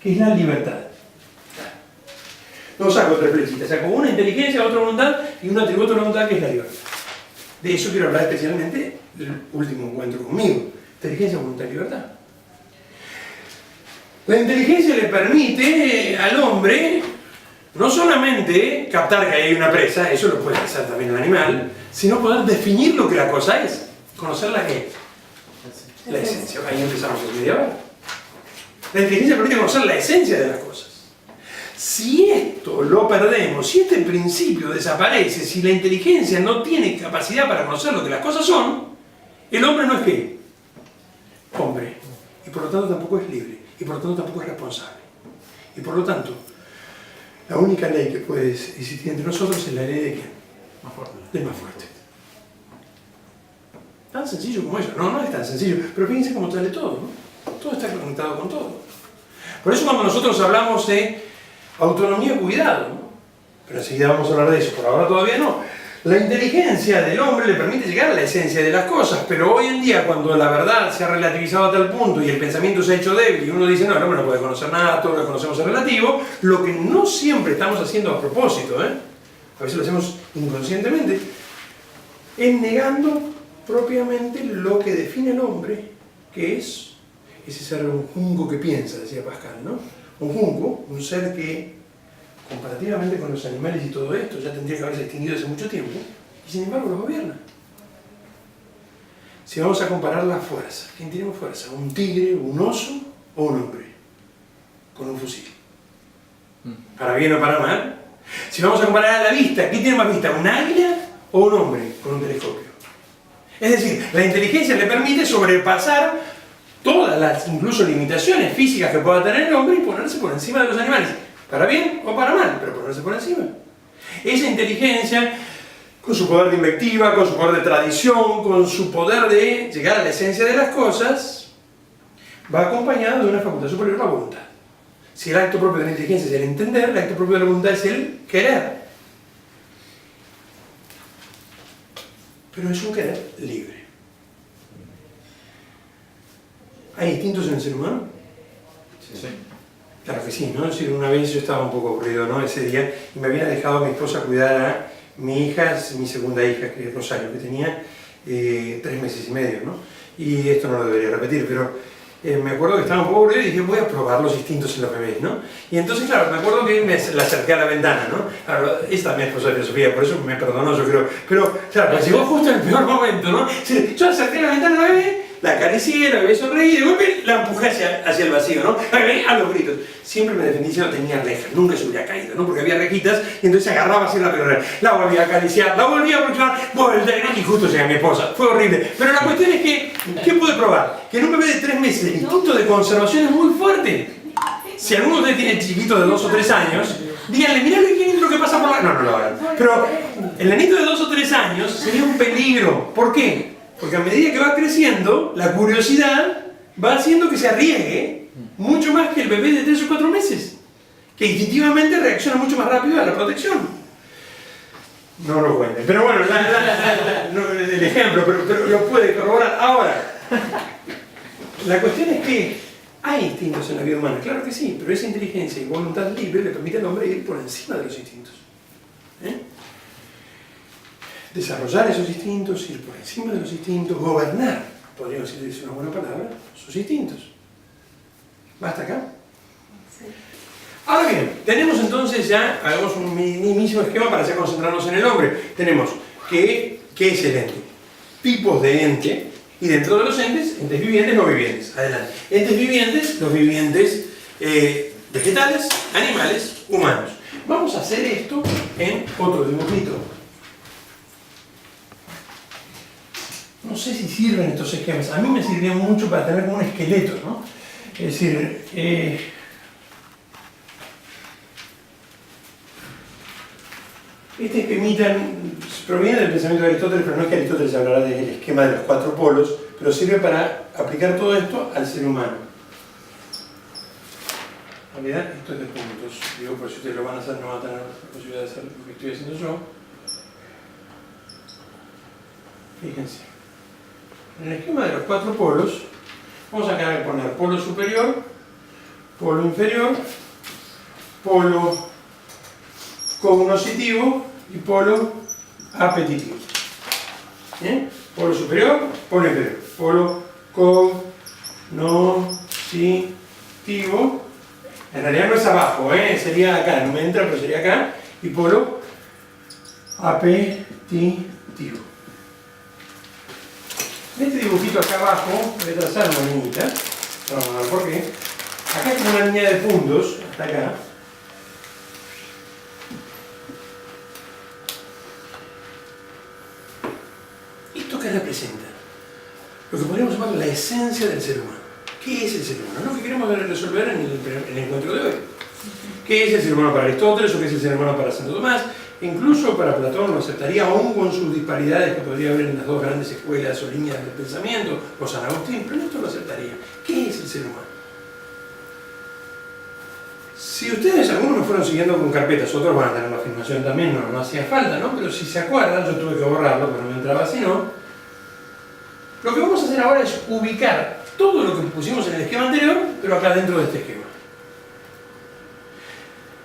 que es la libertad. No saco tres flechitas, saco una inteligencia, otra voluntad y un atributo de la voluntad que es la libertad. De eso quiero hablar especialmente el último encuentro conmigo. Inteligencia, voluntad y libertad. La inteligencia le permite al hombre no solamente captar que hay una presa, eso lo puede hacer también el animal, sino poder definir lo que la cosa es. ¿Conocer la qué? La esencia. Ahí empezamos el media hora. La inteligencia permite conocer la esencia de las cosas. Si esto lo perdemos, si este principio desaparece, si la inteligencia no tiene capacidad para conocer lo que las cosas son, el hombre no es qué? Hombre. Y por lo tanto tampoco es libre. Y por lo tanto tampoco es responsable. Y por lo tanto, la única ley que puede existir entre nosotros es la ley de quién? Más fuerte. Del más fuerte. Tan sencillo como eso. No, no es tan sencillo. Pero fíjense cómo sale todo, ¿no? Todo está conectado con todo. Por eso cuando nosotros hablamos de autonomía, cuidado, ¿no? Pero enseguida vamos a hablar de eso. Por ahora todavía no. La inteligencia del hombre le permite llegar a la esencia de las cosas, pero hoy en día, cuando la verdad se ha relativizado a tal punto y el pensamiento se ha hecho débil y uno dice, no, el hombre no puede conocer nada, todo lo que conocemos es relativo, lo que no siempre estamos haciendo a propósito, a veces lo hacemos inconscientemente, es negando propiamente lo que define el hombre, que es ese ser un junco que piensa, decía Pascal, ¿no? Un junco, un ser que comparativamente con los animales y todo esto, ya tendría que haberse extinguido hace mucho tiempo, y sin embargo los gobierna. Si vamos a comparar la fuerza, ¿quién tiene más fuerza? ¿Un tigre, un oso o un hombre? Con un fusil. ¿Para bien o para mal? Si vamos a comparar a la vista, ¿quién tiene más vista? ¿Un águila o un hombre con un telescopio? Es decir, la inteligencia le permite sobrepasar todas las, incluso limitaciones físicas que pueda tener el hombre y ponerse por encima de los animales. Para bien o para mal, pero ponerse por encima. Esa inteligencia, con su poder de invectiva, con su poder de tradición, con su poder de llegar a la esencia de las cosas, va acompañada de una facultad superior, la voluntad. Si el acto propio de la inteligencia es el entender, el acto propio de la voluntad es el querer. Pero es un querer libre. ¿Hay instintos en el ser humano? Sí. Claro que sí, ¿no? Es decir, una vez yo estaba un poco aburrido, ¿no? Ese día, y me había dejado a mi esposa cuidar a mi hija, mi segunda hija, que es Rosario, que tenía 3 meses y medio, ¿no? Y esto no lo debería repetir, pero me acuerdo que estaba un poco aburrido y dije, voy a probar los instintos en los bebés, ¿no? Y entonces, claro, me acuerdo que la acerqué a la ventana, ¿no? Claro, esta es mi esposa de filosofía, por eso me perdonó, yo creo. Pero, claro, me llegó justo en el peor momento, ¿no? Yo acerqué a la ventana a la bebé, la acaricié, la bebé sonreí, y de golpe la empujé hacia el vacío, ¿no? La bebé a los gritos. Siempre me defendí si no tenía rejas, nunca se hubiera caído, ¿no? Porque había rejitas y entonces agarraba así la perrera. La volví a acariciar, la volví a aproximar, y justo llega mi esposa. Fue horrible. Pero la cuestión es que, ¿qué pude probar? Que en un bebé de 3 meses el instinto de conservación es muy fuerte. Si alguno de ustedes tiene chiquitos de 2 o 3 años, díganle, mirá lo que pasa por la... No, no lo hagan. Pero el nenito de 2 o 3 años sería un peligro. ¿Por qué? Porque a medida que va creciendo, la curiosidad va haciendo que se arriesgue mucho más que el bebé de 3 o 4 meses, que instintivamente reacciona mucho más rápido a la protección. No lo cuenten, pero bueno, no, el ejemplo, pero lo puede corroborar. Ahora, la cuestión es que hay instintos en la vida humana, claro que sí, pero esa inteligencia y voluntad libre le permite al hombre ir por encima de los instintos. Desarrollar esos instintos, ir por encima de los instintos, gobernar, podríamos decir, es una buena palabra, sus instintos. ¿Basta acá? Sí. Ahora bien, tenemos entonces ya, hagamos un mismo esquema para hacer concentrarnos en el hombre. Tenemos ¿qué es el ente? Tipos de ente, y dentro de los entes vivientes, no vivientes. Adelante. Entes vivientes, los vivientes vegetales, animales, humanos. Vamos a hacer esto en otro dibujito. No sé si sirven estos esquemas. A mí me sirvieron mucho para tener como un esqueleto, ¿no? Es decir, este esquemita proviene del pensamiento de Aristóteles, pero no es que Aristóteles hablará del esquema de los 4 polos, pero sirve para aplicar todo esto al ser humano. En realidad, esto es de puntos. Digo, por si ustedes lo van a hacer, no van a tener la posibilidad de hacer lo que estoy haciendo yo. Fíjense. En el esquema de los 4 polos, vamos a poner polo superior, polo inferior, polo cognoscitivo y polo apetitivo. ¿Bien? Polo superior, polo inferior. Polo cognoscitivo. En realidad no es abajo, sería acá, no me entra, pero sería acá. Y polo apetitivo. En este dibujito acá abajo voy a trazar una liñita. Vamos a ver por qué. Acá hay como una línea de puntos, hasta acá. ¿Esto qué representa? Lo que podríamos llamar la esencia del ser humano. ¿Qué es el ser humano? Lo que queremos resolver en el encuentro de hoy. ¿Qué es el ser humano para Aristóteles o qué es el ser humano para Santo Tomás? Incluso para Platón lo aceptaría, aún con sus disparidades que podría haber en las 2 grandes escuelas o líneas de pensamiento, o San Agustín, pero esto lo aceptaría. ¿Qué es el ser humano? Si ustedes, algunos me fueron siguiendo con carpetas, otros van a tener la afirmación también, no hacía falta, ¿no? Pero si se acuerdan, yo tuve que borrarlo, pero no me entraba así, ¿no? Lo que vamos a hacer ahora es ubicar todo lo que pusimos en el esquema anterior, pero acá dentro de este esquema.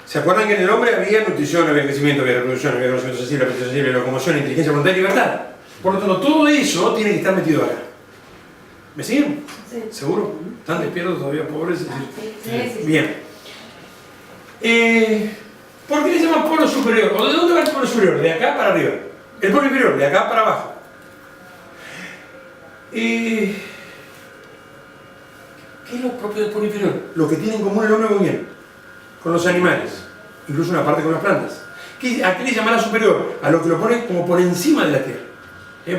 ¿Se acuerdan que en el hombre había nutrición, había crecimiento, había reproducción, había conocimiento sensible, apetito sensible, locomoción, inteligencia, voluntad y libertad? Por lo tanto, todo eso tiene que estar metido acá. ¿Me siguen? Sí. ¿Seguro? ¿Están despiertos todavía, pobres? Sí. Bien. ¿Por qué le llaman polo superior? ¿O de dónde va el polo superior? De acá para arriba. El polo inferior, de acá para abajo. ¿Qué es lo propio del polo inferior? Lo que tiene en común el hombre con los animales, incluso una parte con las plantas. ¿A qué le llamará superior? A lo que lo pone como por encima de la tierra.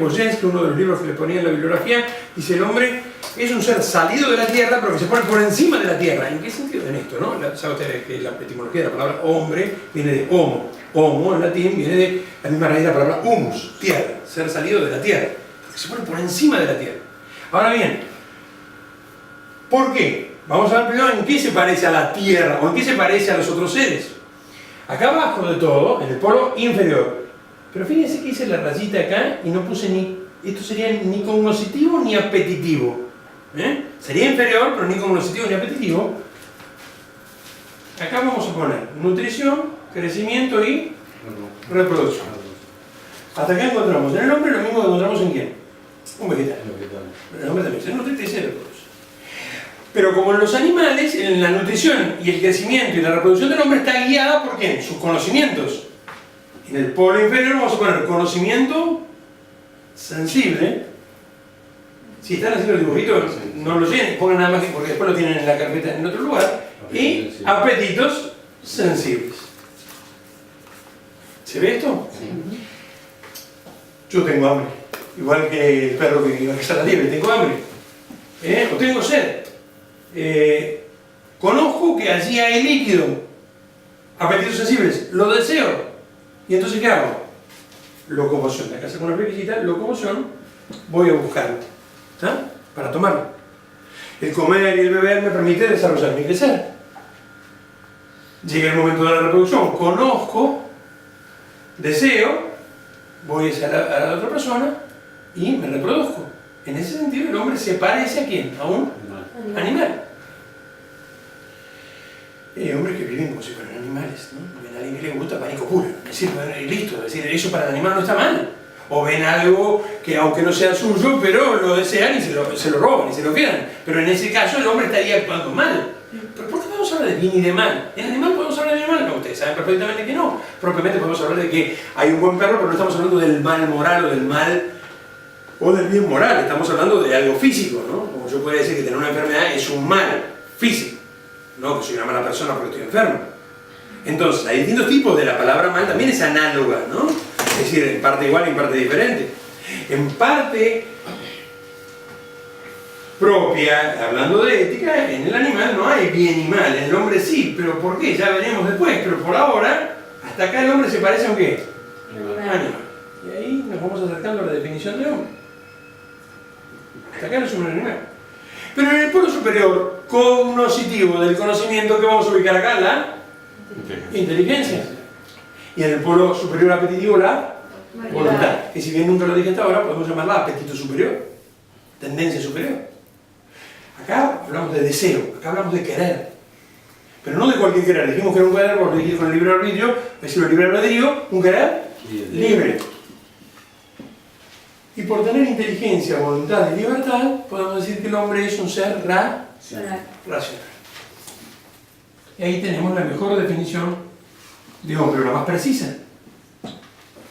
Bojenski, uno de los libros que le ponía en la bibliografía, dice: el hombre es un ser salido de la tierra, pero que se pone por encima de la tierra. ¿En qué sentido? En esto, ¿no? Sabe usted que la etimología de la palabra hombre viene de homo. Homo en latín viene de la misma raíz de la palabra humus, tierra, ser salido de la tierra, porque se pone por encima de la tierra. Ahora bien, ¿por qué? Vamos a ver primero en qué se parece a la tierra o en qué se parece a los otros seres. Acá abajo de todo, en el polo inferior. Pero fíjense que hice la rayita acá y no puse ni... Esto sería ni cognoscitivo ni apetitivo. Sería inferior, pero ni cognoscitivo ni apetitivo. Acá vamos a poner nutrición, crecimiento y reproducción. Hasta acá encontramos en el hombre lo mismo que encontramos en quién. Un vegetal. El hombre también se nutre y se reproduce. Pero como en los animales, en la nutrición y el crecimiento y la reproducción del hombre está guiada por ¿quién? Sus conocimientos. En el polo inferior vamos a poner conocimiento sensible. Si están haciendo el dibujito, no lo llenen, pongan nada más que porque después lo tienen en la carpeta en otro lugar. Y apetitos sensibles. ¿Se ve esto? Sí. Yo tengo hambre. Igual que el perro que iba a la liebre, tengo hambre. O tengo sed. Conozco que allí hay líquido, apetitos sensibles, lo deseo, y entonces ¿qué hago? Locomoción, acá saco una flequillita, locomoción, voy a buscarlo, ¿está? Para tomarlo. El comer y el beber me permite desarrollarme y crecer. Llega el momento de la reproducción, conozco, deseo, voy hacia la otra persona y me reproduzco. En ese sentido el hombre se parece ¿a quién? A un animal. Hay hombres que viven como si fueran animales, ¿no? Ven a alguien que le gusta, pánico puro, es decir, listo, es decir, eso para el animal no está mal. O ven algo que aunque no sea suyo, pero lo desean y se lo roban y se lo quedan. Pero en ese caso el hombre estaría actuando mal. ¿Pero por qué podemos hablar de bien y de mal? ¿En el animal podemos hablar de bien y de mal? No, ustedes saben perfectamente que no. Propiamente podemos hablar de que hay un buen perro, pero no estamos hablando del mal moral o del mal o del bien moral. Estamos hablando de algo físico, ¿no? Como yo puedo decir que tener una enfermedad es un mal físico. No, que soy una mala persona porque estoy enfermo. Entonces, hay distintos tipos de la palabra mal, también es análoga, ¿no? Es decir, en parte igual y en parte diferente. En parte, propia, hablando de ética, en el animal no hay bien y mal, en el hombre sí, pero ¿por qué? Ya veremos después, pero por ahora, hasta acá el hombre se parece a un ¿qué? Animal. Y ahí nos vamos acercando a la definición de hombre. Hasta acá no somos un animal. Pero en el polo superior, cognoscitivo del conocimiento, que vamos a ubicar acá, la inteligencia. Y en el polo superior apetitivo, la voluntad. Que si bien nunca lo dije hasta ahora, podemos llamarla apetito superior, tendencia superior. Acá hablamos de deseo, acá hablamos de querer. Pero no de cualquier querer. Dijimos que era un querer por elegir con el libre arbitrio, es decir, el libre albedrío, un querer libre. Y por tener inteligencia, voluntad y libertad, podemos decir que el hombre es un ser racional. Y ahí tenemos la mejor definición de hombre, la más precisa.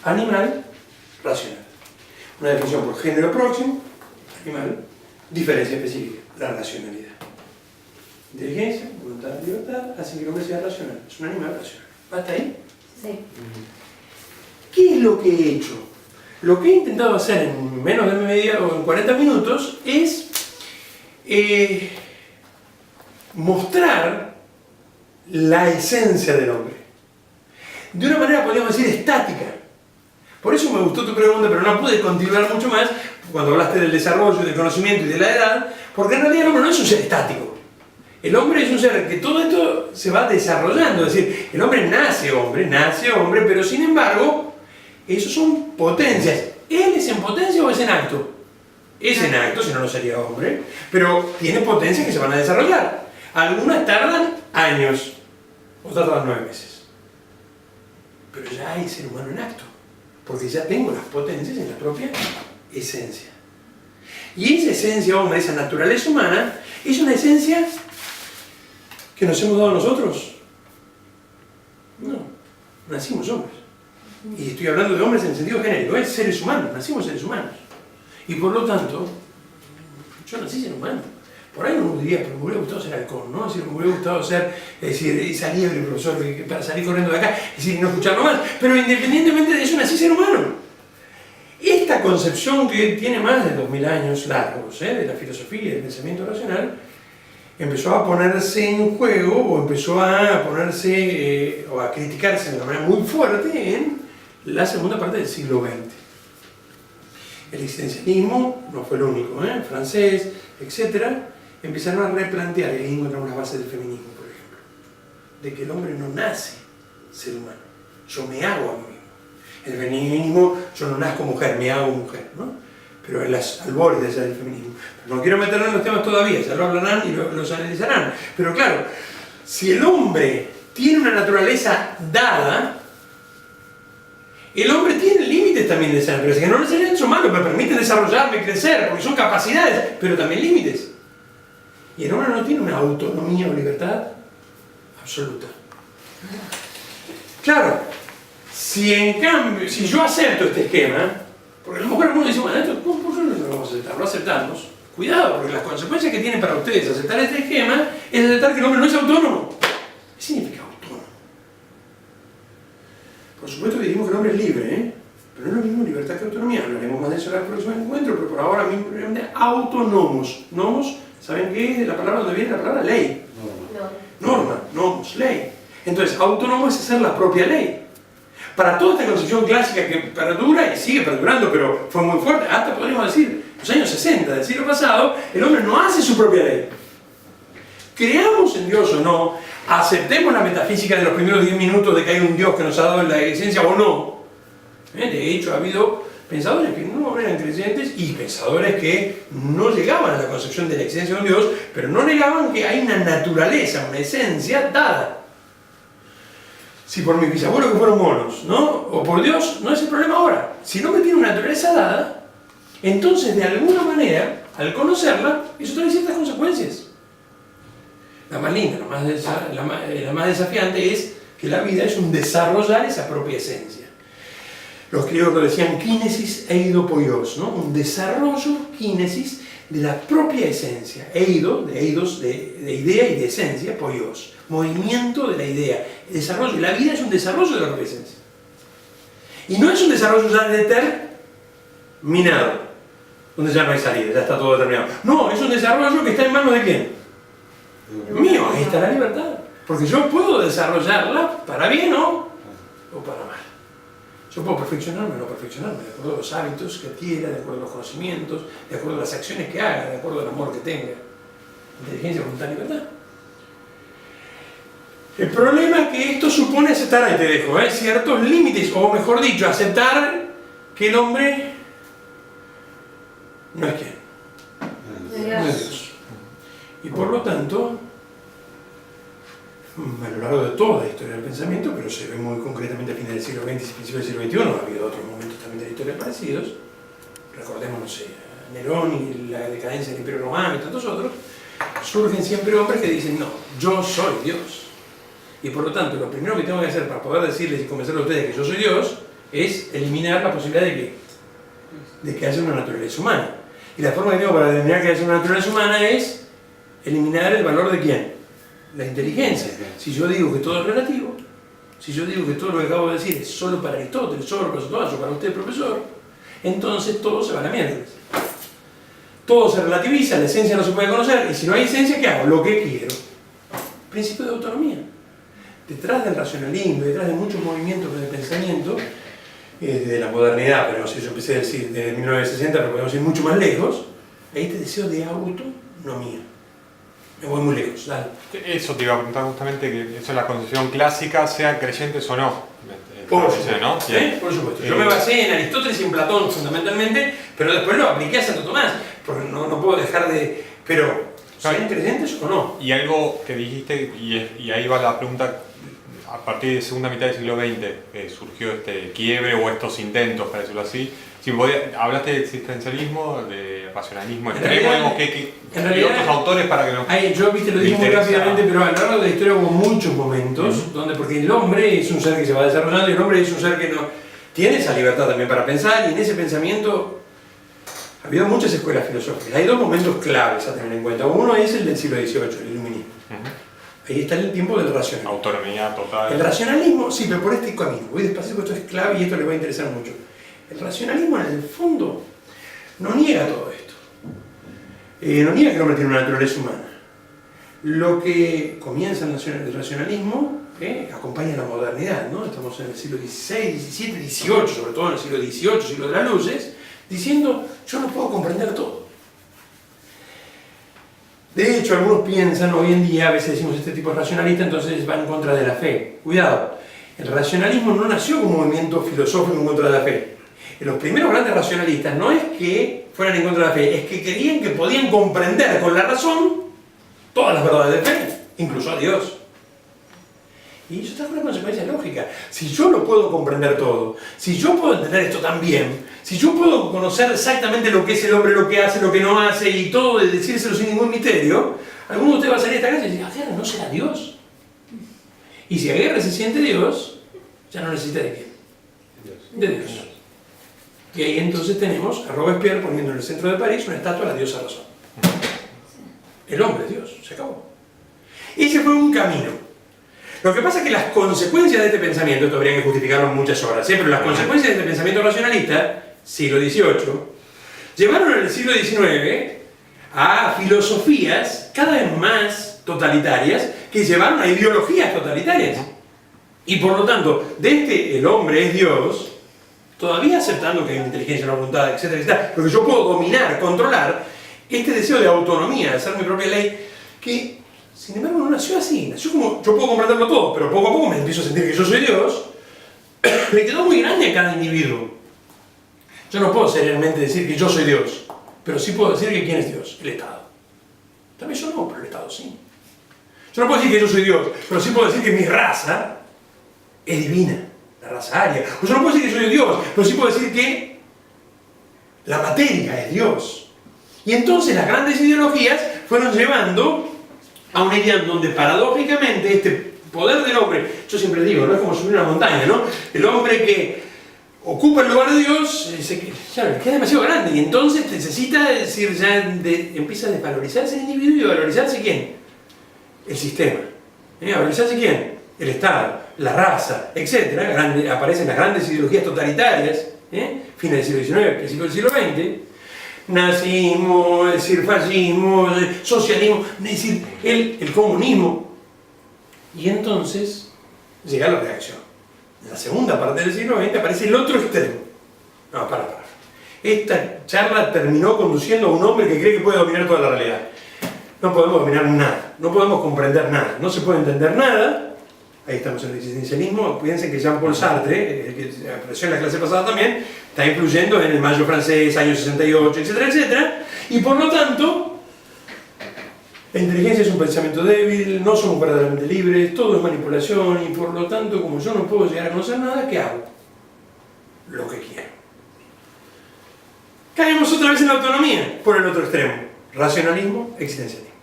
Animal, racional. Una definición por género próximo, animal, diferencia específica, la racionalidad. Inteligencia, voluntad y libertad hacen que el hombre sea racional. Es un animal racional. ¿Hasta ahí? Sí. ¿Qué es lo que he hecho? Lo que he intentado hacer en menos de media o en 40 minutos es mostrar la esencia del hombre. De una manera, podríamos decir, estática. Por eso me gustó tu pregunta, pero no pude continuar mucho más cuando hablaste del desarrollo, del conocimiento y de la edad, porque en realidad el hombre no es un ser estático. El hombre es un ser que todo esto se va desarrollando, es decir, el hombre nace hombre, pero sin embargo, esos son potencias. ¿Él es en potencia o es en acto? Es en acto, si no, no sería hombre, pero tiene potencias que se van a desarrollar. Algunas tardan años, otras tardan 9 meses. Pero ya hay ser humano en acto, porque ya tengo las potencias en la propia esencia. Y esa esencia, hombre, esa naturaleza humana, es una esencia que nos hemos dado nosotros. No, nacimos hombres. Y estoy hablando de hombres en el sentido genérico, es seres humanos, nacimos seres humanos. Y por lo tanto, yo nací ser humano. Por ahí uno diría, pero me hubiera gustado ser halcón, ¿no? Es decir, me hubiera gustado ser, es decir, esa liebre, profesor, para salir corriendo de acá, es decir, no escucharlo más. Pero independientemente de eso, nací ser humano. Esta concepción que tiene más de 2000 años largos, de la filosofía y del pensamiento racional, empezó a ponerse en juego, o empezó a ponerse, o a criticarse de una manera muy fuerte en la segunda parte del siglo XX. El existencialismo no fue el único, francés, etc., empezaron a replantear, y ahí encontramos las bases del feminismo, por ejemplo, de que el hombre no nace ser humano, yo me hago a mí mismo. En el feminismo, yo no nazco mujer, me hago mujer, ¿no? Pero en las albores del feminismo. Pero no quiero meterlo en los temas todavía, ya lo hablarán y los analizarán. Pero claro, si el hombre tiene una naturaleza dada, el hombre tiene límites también de esa naturaleza, que no necesariamente son malos, me permiten desarrollarme, crecer, porque son capacidades, pero también límites. Y el hombre no tiene una autonomía o libertad absoluta. Claro, si en cambio, si yo acepto este esquema, porque a lo mejor algunos dicen, bueno, esto, ¿por qué no lo vamos a aceptar? Lo aceptamos. Cuidado, porque las consecuencias que tiene para ustedes aceptar este esquema es aceptar que el hombre no es autónomo. ¿Qué significa autónomo? Por supuesto que dijimos que el hombre es libre, pero no es lo mismo libertad que autonomía. Hablaremos más de eso en el próximo encuentro, pero por ahora a mí me preguntan autónomos. Nomos, ¿saben qué es de la palabra donde viene la palabra ley? Norma, nomos, ley. Entonces, autónomo es hacer la propia ley. Para toda esta concepción clásica que perdura y sigue perdurando, pero fue muy fuerte, hasta podríamos decir, los años 60 del siglo pasado, el hombre no hace su propia ley. Creamos en Dios o no, aceptemos la metafísica de los primeros 10 minutos de que hay un Dios que nos ha dado la esencia o no. De hecho, ha habido pensadores que no eran creyentes y pensadores que no llegaban a la concepción de la existencia de un Dios, pero no negaban que hay una naturaleza, una esencia dada. Si por mis bisabuelos que fueron monos, ¿no? O por Dios, no es el problema ahora. Si no me tiene una naturaleza dada, entonces de alguna manera, al conocerla, eso trae ciertas consecuencias. La más linda, la más desafiante es que la vida es un desarrollar esa propia esencia. Los griegos lo decían kinesis eidopoios, ¿no? Un desarrollo, kinesis, de la propia esencia. Eido, de eidos, de idea y de esencia, poios. Movimiento de la idea. Desarrollo. La vida es un desarrollo de la propia esencia. Y no es un desarrollo ya determinado. donde ya no hay salida, ya está todo determinado. No, es un desarrollo que está en manos de quién. Mío, ahí está la libertad. Porque yo puedo desarrollarla para bien o para mal. Yo puedo perfeccionarme o no perfeccionarme, de acuerdo a los hábitos que adquiera, de acuerdo a los conocimientos, de acuerdo a las acciones que haga, de acuerdo al amor que tenga. Inteligencia, voluntad, libertad. El problema es que esto supone aceptar, ahí te dejo, ciertos límites, o mejor dicho, aceptar que el hombre no es quien. No es Dios. Y por lo tanto, a lo largo de toda la historia del pensamiento, pero se ve muy concretamente a fines del siglo XX y principios del siglo XXI, ha habido otros momentos también de la historia parecidos, recordemos, no sé, a Nerón y la decadencia del Imperio Romano y tantos otros, surgen siempre hombres que dicen, no, yo soy Dios. Y por lo tanto, lo primero que tengo que hacer para poder decirles y convencerles a ustedes que yo soy Dios, es eliminar la posibilidad de que haya una naturaleza humana. Y la forma que tengo para eliminar que haya una naturaleza humana es eliminar el valor de ¿quién? La inteligencia. Si yo digo que todo es relativo, si yo digo que todo lo que acabo de decir es solo para Aristóteles, solo para Sotomayor, para usted, profesor, entonces todo se va a la mierda. Todo se relativiza, la esencia no se puede conocer, y si no hay esencia, ¿qué hago? Lo que quiero. Principio de autonomía. Detrás del racionalismo, detrás de muchos movimientos de pensamiento, de la modernidad, pero si yo empecé a decir de 1960, pero podemos ir mucho más lejos, hay este deseo de autonomía. Me voy muy lejos, dale. Eso te iba a preguntar justamente, que eso es la concepción clásica, sean creyentes o no. Por supuesto, ¿no? Por supuesto. Yo me basé en Aristóteles y en Platón fundamentalmente, pero después lo apliqué a Santo Tomás, porque no puedo dejar de... Pero, ¿sean creyentes o no? Y algo que dijiste, y ahí va la pregunta, a partir de segunda mitad del siglo XX surgió este quiebre o estos intentos, para decirlo así. Si hablaste de existencialismo, de racionalismo extremo, digamos, ¿qué otros autores para que nos... Yo lo dije muy rápidamente, pero a lo largo de la historia hubo muchos momentos, donde, porque el hombre es un ser que se va desarrollando y el hombre es un ser que no tiene esa libertad también para pensar, y en ese pensamiento ha habido muchas escuelas filosóficas. Hay dos momentos claves a tener en cuenta. Uno es el del siglo XVIII, el iluminismo. Ahí está el tiempo del racionalismo. Autonomía total. El racionalismo, sí, pero por este camino. Voy despacio porque esto es clave y esto les va a interesar mucho. El racionalismo, en el fondo, no niega todo esto. No niega que el hombre tiene una naturaleza humana. Lo que comienza el racionalismo acompaña la modernidad, ¿no? Estamos en el siglo XVI, XVII, XVIII, sobre todo en el siglo XVIII, siglo de las luces, diciendo, yo no puedo comprender todo. De hecho, algunos piensan, hoy en día, a veces decimos este tipo de racionalista, entonces va en contra de la fe. Cuidado, el racionalismo no nació como un movimiento filosófico en contra de la fe. Los primeros grandes racionalistas no es que fueran en contra de la fe, es que creían que podían comprender con la razón todas las verdades de fe, incluso a Dios. Y eso está con una consecuencia lógica. Si yo lo puedo comprender todo, si yo puedo entender esto tan bien, si yo puedo conocer exactamente lo que es el hombre, lo que hace, lo que no hace y todo, de decírselo sin ningún misterio, alguno de ustedes va a salir de esta casa y decir, Aguirre, ¿no será Dios? Y si Aguirre se siente Dios, ya no necesita de quién. De Dios. Y ahí entonces tenemos a Robespierre poniendo en el centro de París una estatua a la diosa razón. El hombre es Dios, se acabó. Ese fue un camino. Lo que pasa es que las consecuencias de este pensamiento, esto habría que justificarlo en muchas horas, pero las consecuencias de este pensamiento racionalista, siglo XVIII, llevaron en el siglo XIX a filosofías cada vez más totalitarias que llevaron a ideologías totalitarias. Y por lo tanto, desde el hombre es Dios, todavía aceptando que hay una inteligencia, una voluntad, etcétera, etcétera, porque yo puedo dominar, controlar este deseo de autonomía, de hacer mi propia ley, que sin embargo no nació así, nació como yo puedo comprenderlo todo, pero poco a poco me empiezo a sentir que yo soy Dios, le quedó muy grande a cada individuo. Yo no puedo seriamente decir que yo soy Dios, pero sí puedo decir que ¿quién es Dios? El Estado. Tal vez yo no, pero el Estado sí. Yo no puedo decir que yo soy Dios, pero sí puedo decir que mi raza es divina, la raza aria. O yo no puedo decir que soy Dios, pero sí puedo decir que la materia es Dios. Y entonces las grandes ideologías fueron llevando a una idea donde paradójicamente este poder del hombre, yo siempre digo, no es como subir una montaña, ¿no? El hombre que ocupa el lugar de Dios, le queda demasiado grande y entonces necesita decir, empieza a desvalorizarse el individuo y a valorizarse ¿quién? El sistema. ¿A valorizarse quién? El Estado, la raza, etc. Aparecen las grandes ideologías totalitarias, fines del siglo XIX, principios del siglo XX, nazismo, es decir, fascismo, socialismo, es decir, el comunismo. Y entonces llega la reacción. En la segunda parte del siglo XX aparece el otro extremo. No, para. Esta charla terminó conduciendo a un hombre que cree que puede dominar toda la realidad. No podemos dominar nada, no podemos comprender nada, no se puede entender nada. Ahí estamos en el existencialismo. Piensen que Jean-Paul Sartre, que apareció en la clase pasada también, está influyendo en el Mayo francés, años 68, etcétera, etcétera. Y por lo tanto, la inteligencia es un pensamiento débil, no somos verdaderamente libres, todo es manipulación, y por lo tanto, como yo no puedo llegar a conocer nada, ¿qué hago? Lo que quiero. Caemos otra vez en la autonomía, por el otro extremo. Racionalismo, existencialismo.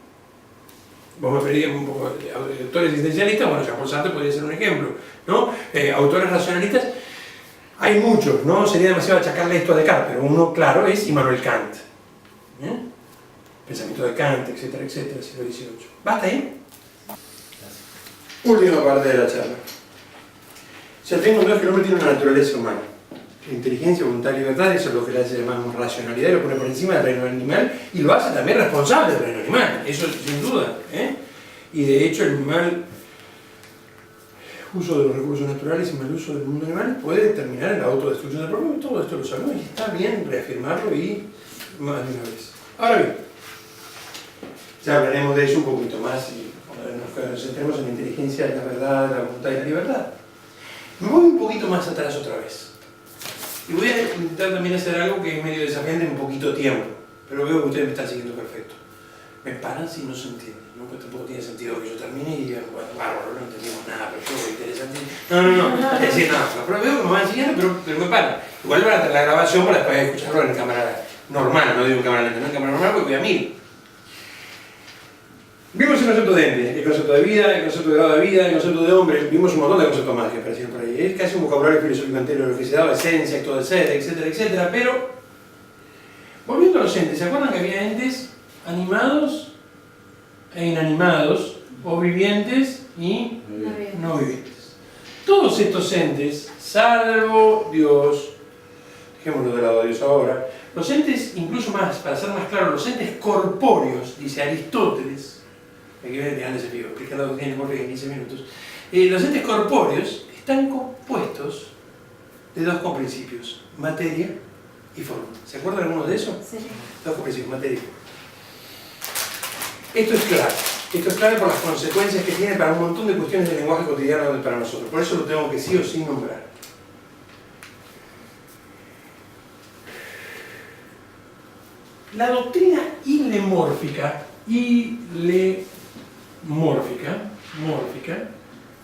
Vos me pedís un poco de autores existencialistas, bueno, Jean-Paul Sartre podría ser un ejemplo, ¿no? Autores racionalistas, hay muchos, ¿no? Sería demasiado achacarle esto a Descartes, pero uno, claro, es Immanuel Kant. Pensamiento de Kant, etcétera, etcétera, siglo XVIII. ¿Basta ahí? Última parte de la charla. Si tenemos que el hombre tiene una naturaleza humana. Inteligencia, voluntad y libertad, eso es lo que le llamamos racionalidad, y lo pone por encima del reino animal, y lo hace también responsable del reino animal, eso sin duda. Y de hecho el mal uso de los recursos naturales y mal uso del mundo animal puede terminar en la autodestrucción del propio. Todo esto lo sabemos y está bien reafirmarlo y más de una vez. Ahora bien, ya hablaremos de eso un poquito más y nos centremos en la inteligencia, la verdad, la voluntad y la libertad. Me voy un poquito más atrás otra vez. Y voy a intentar también hacer algo que es medio desafiante en un poquito tiempo, pero veo que ustedes me están siguiendo perfecto. Me paran si no se entiende, ¿no? Pues tampoco tiene sentido que yo termine y diga, bueno, bárbaro, no entendimos nada, pero estuvo interesante. No, es decir, nada, pero veo que me van siguiendo, pero me paran. Igual para la grabación para después escucharlo en cámara normal, no digo en cámara lenta, no en cámara normal porque voy a 1000. Vimos el concepto de ente, el concepto de vida, el concepto de grado de vida, el concepto de hombre, vimos un montón de conceptos más que aparecieron por ahí. Es casi un vocabulario filosófico entero de lo que se daba, esencia, acto del ser, etcétera, etcétera. Pero, volviendo a los entes, ¿se acuerdan que había entes animados e inanimados, o vivientes y no vivientes? Todos estos entes, salvo Dios, dejémoslo de lado a Dios ahora, los entes, incluso más, para ser más claro, los entes corpóreos, dice Aristóteles, aquí viene el gran desafío, explicar la doctrina morfética en 15 minutos. Los entes corpóreos están compuestos de dos coprincipios, materia y forma. ¿Se acuerdan alguno de eso? Sí. Dos coprincipios, materia y forma. Esto es clave. Esto es clave por las consecuencias que tiene para un montón de cuestiones del lenguaje cotidiano para nosotros. Por eso lo tengo que sí o sí nombrar. La doctrina ilemórfica,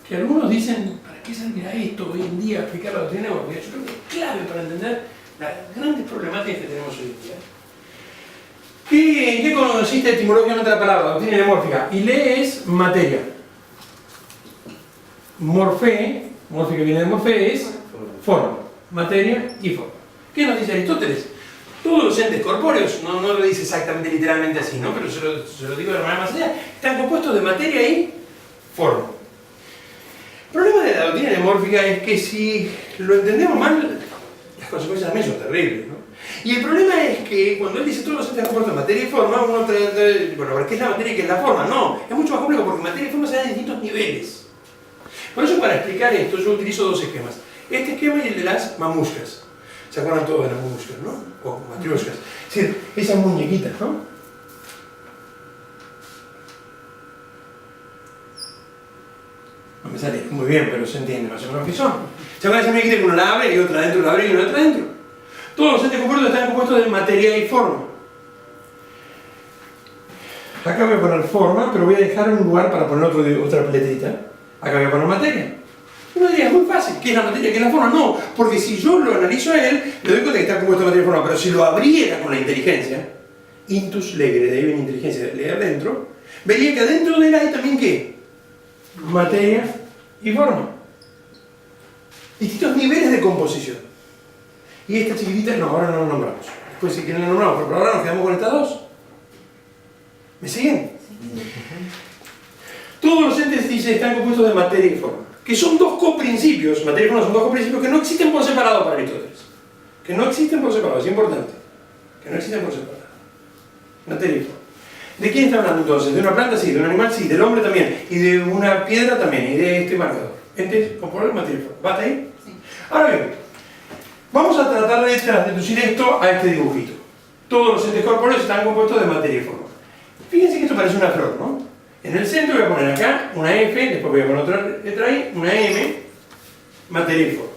que algunos dicen, ¿para qué servirá esto hoy en día explicar la doctrina ilemórfica? Yo creo que es clave para entender las grandes problemáticas que tenemos hoy en día. ¿En qué consiste etimológicamente la palabra doctrina ilemórfica? Ile es materia. Morfé, que viene de morfé, es forma. Materia y forma. ¿Qué nos dice Aristóteles? Todos los entes corpóreos, no lo dice exactamente literalmente así, ¿no? Pero se lo digo de manera más allá, están compuestos de materia y forma. El problema de la doctrina ilemórfica es que si lo entendemos mal, las consecuencias también son terribles, ¿no? Y el problema es que cuando él dice todos los entes compuestos de materia y forma, uno bueno, ¿qué es la materia y qué es la forma? No, es mucho más complejo porque materia y forma se dan en distintos niveles. Por eso, para explicar esto, yo utilizo dos esquemas. Este esquema y el de las mamushkas. ¿Se acuerdan todos de las mamushkas, no? O matrioshkas. Es decir, esas muñequitas, ¿no? No me sale muy bien, pero se entiende más o menos qué son. ¿Se acuerdan de esa muñequita que uno la abre y otra adentro la abre y otra adentro? Todos los entes compuestos están compuestos de materia y forma. Acá voy a poner forma, pero voy a dejar un lugar para poner otra letrita. Acá voy a poner materia. Uno diría, es muy fácil, ¿qué es la materia, qué es la forma? No, porque si yo lo analizo a él, me doy cuenta que está compuesto de materia y forma, pero si lo abriera con la inteligencia, intus legere, de ahí viene inteligencia, leer dentro, vería que adentro de él hay también ¿qué? Materia y forma. Distintos niveles de composición. Y esta chiquitita, no, ahora no la nombramos. Después si quieren la nombramos, pero por ahora nos quedamos con estas dos. ¿Me siguen? Sí. Todos los entes, dice, están compuestos de materia y forma. Que son dos coprincipios, materia y forma son dos coprincipios que no existen por separado para Aristóteles. Que no existen por separado, es importante. que no existen por separado. Materia y forma. ¿De quién está hablando entonces? De una planta sí, de un animal sí, del hombre también, y de una piedra también, y de este marcador. Este es componer materia y forma. ¿Basta ahí? Sí. Ahora bien, vamos a tratar de traducir esto a este dibujito. Todos los entes corpóreos están compuestos de materia y forma. Fíjense que esto parece una flor, ¿no? En el centro voy a poner acá una F, después voy a poner otra letra ahí, una M, materia y forma.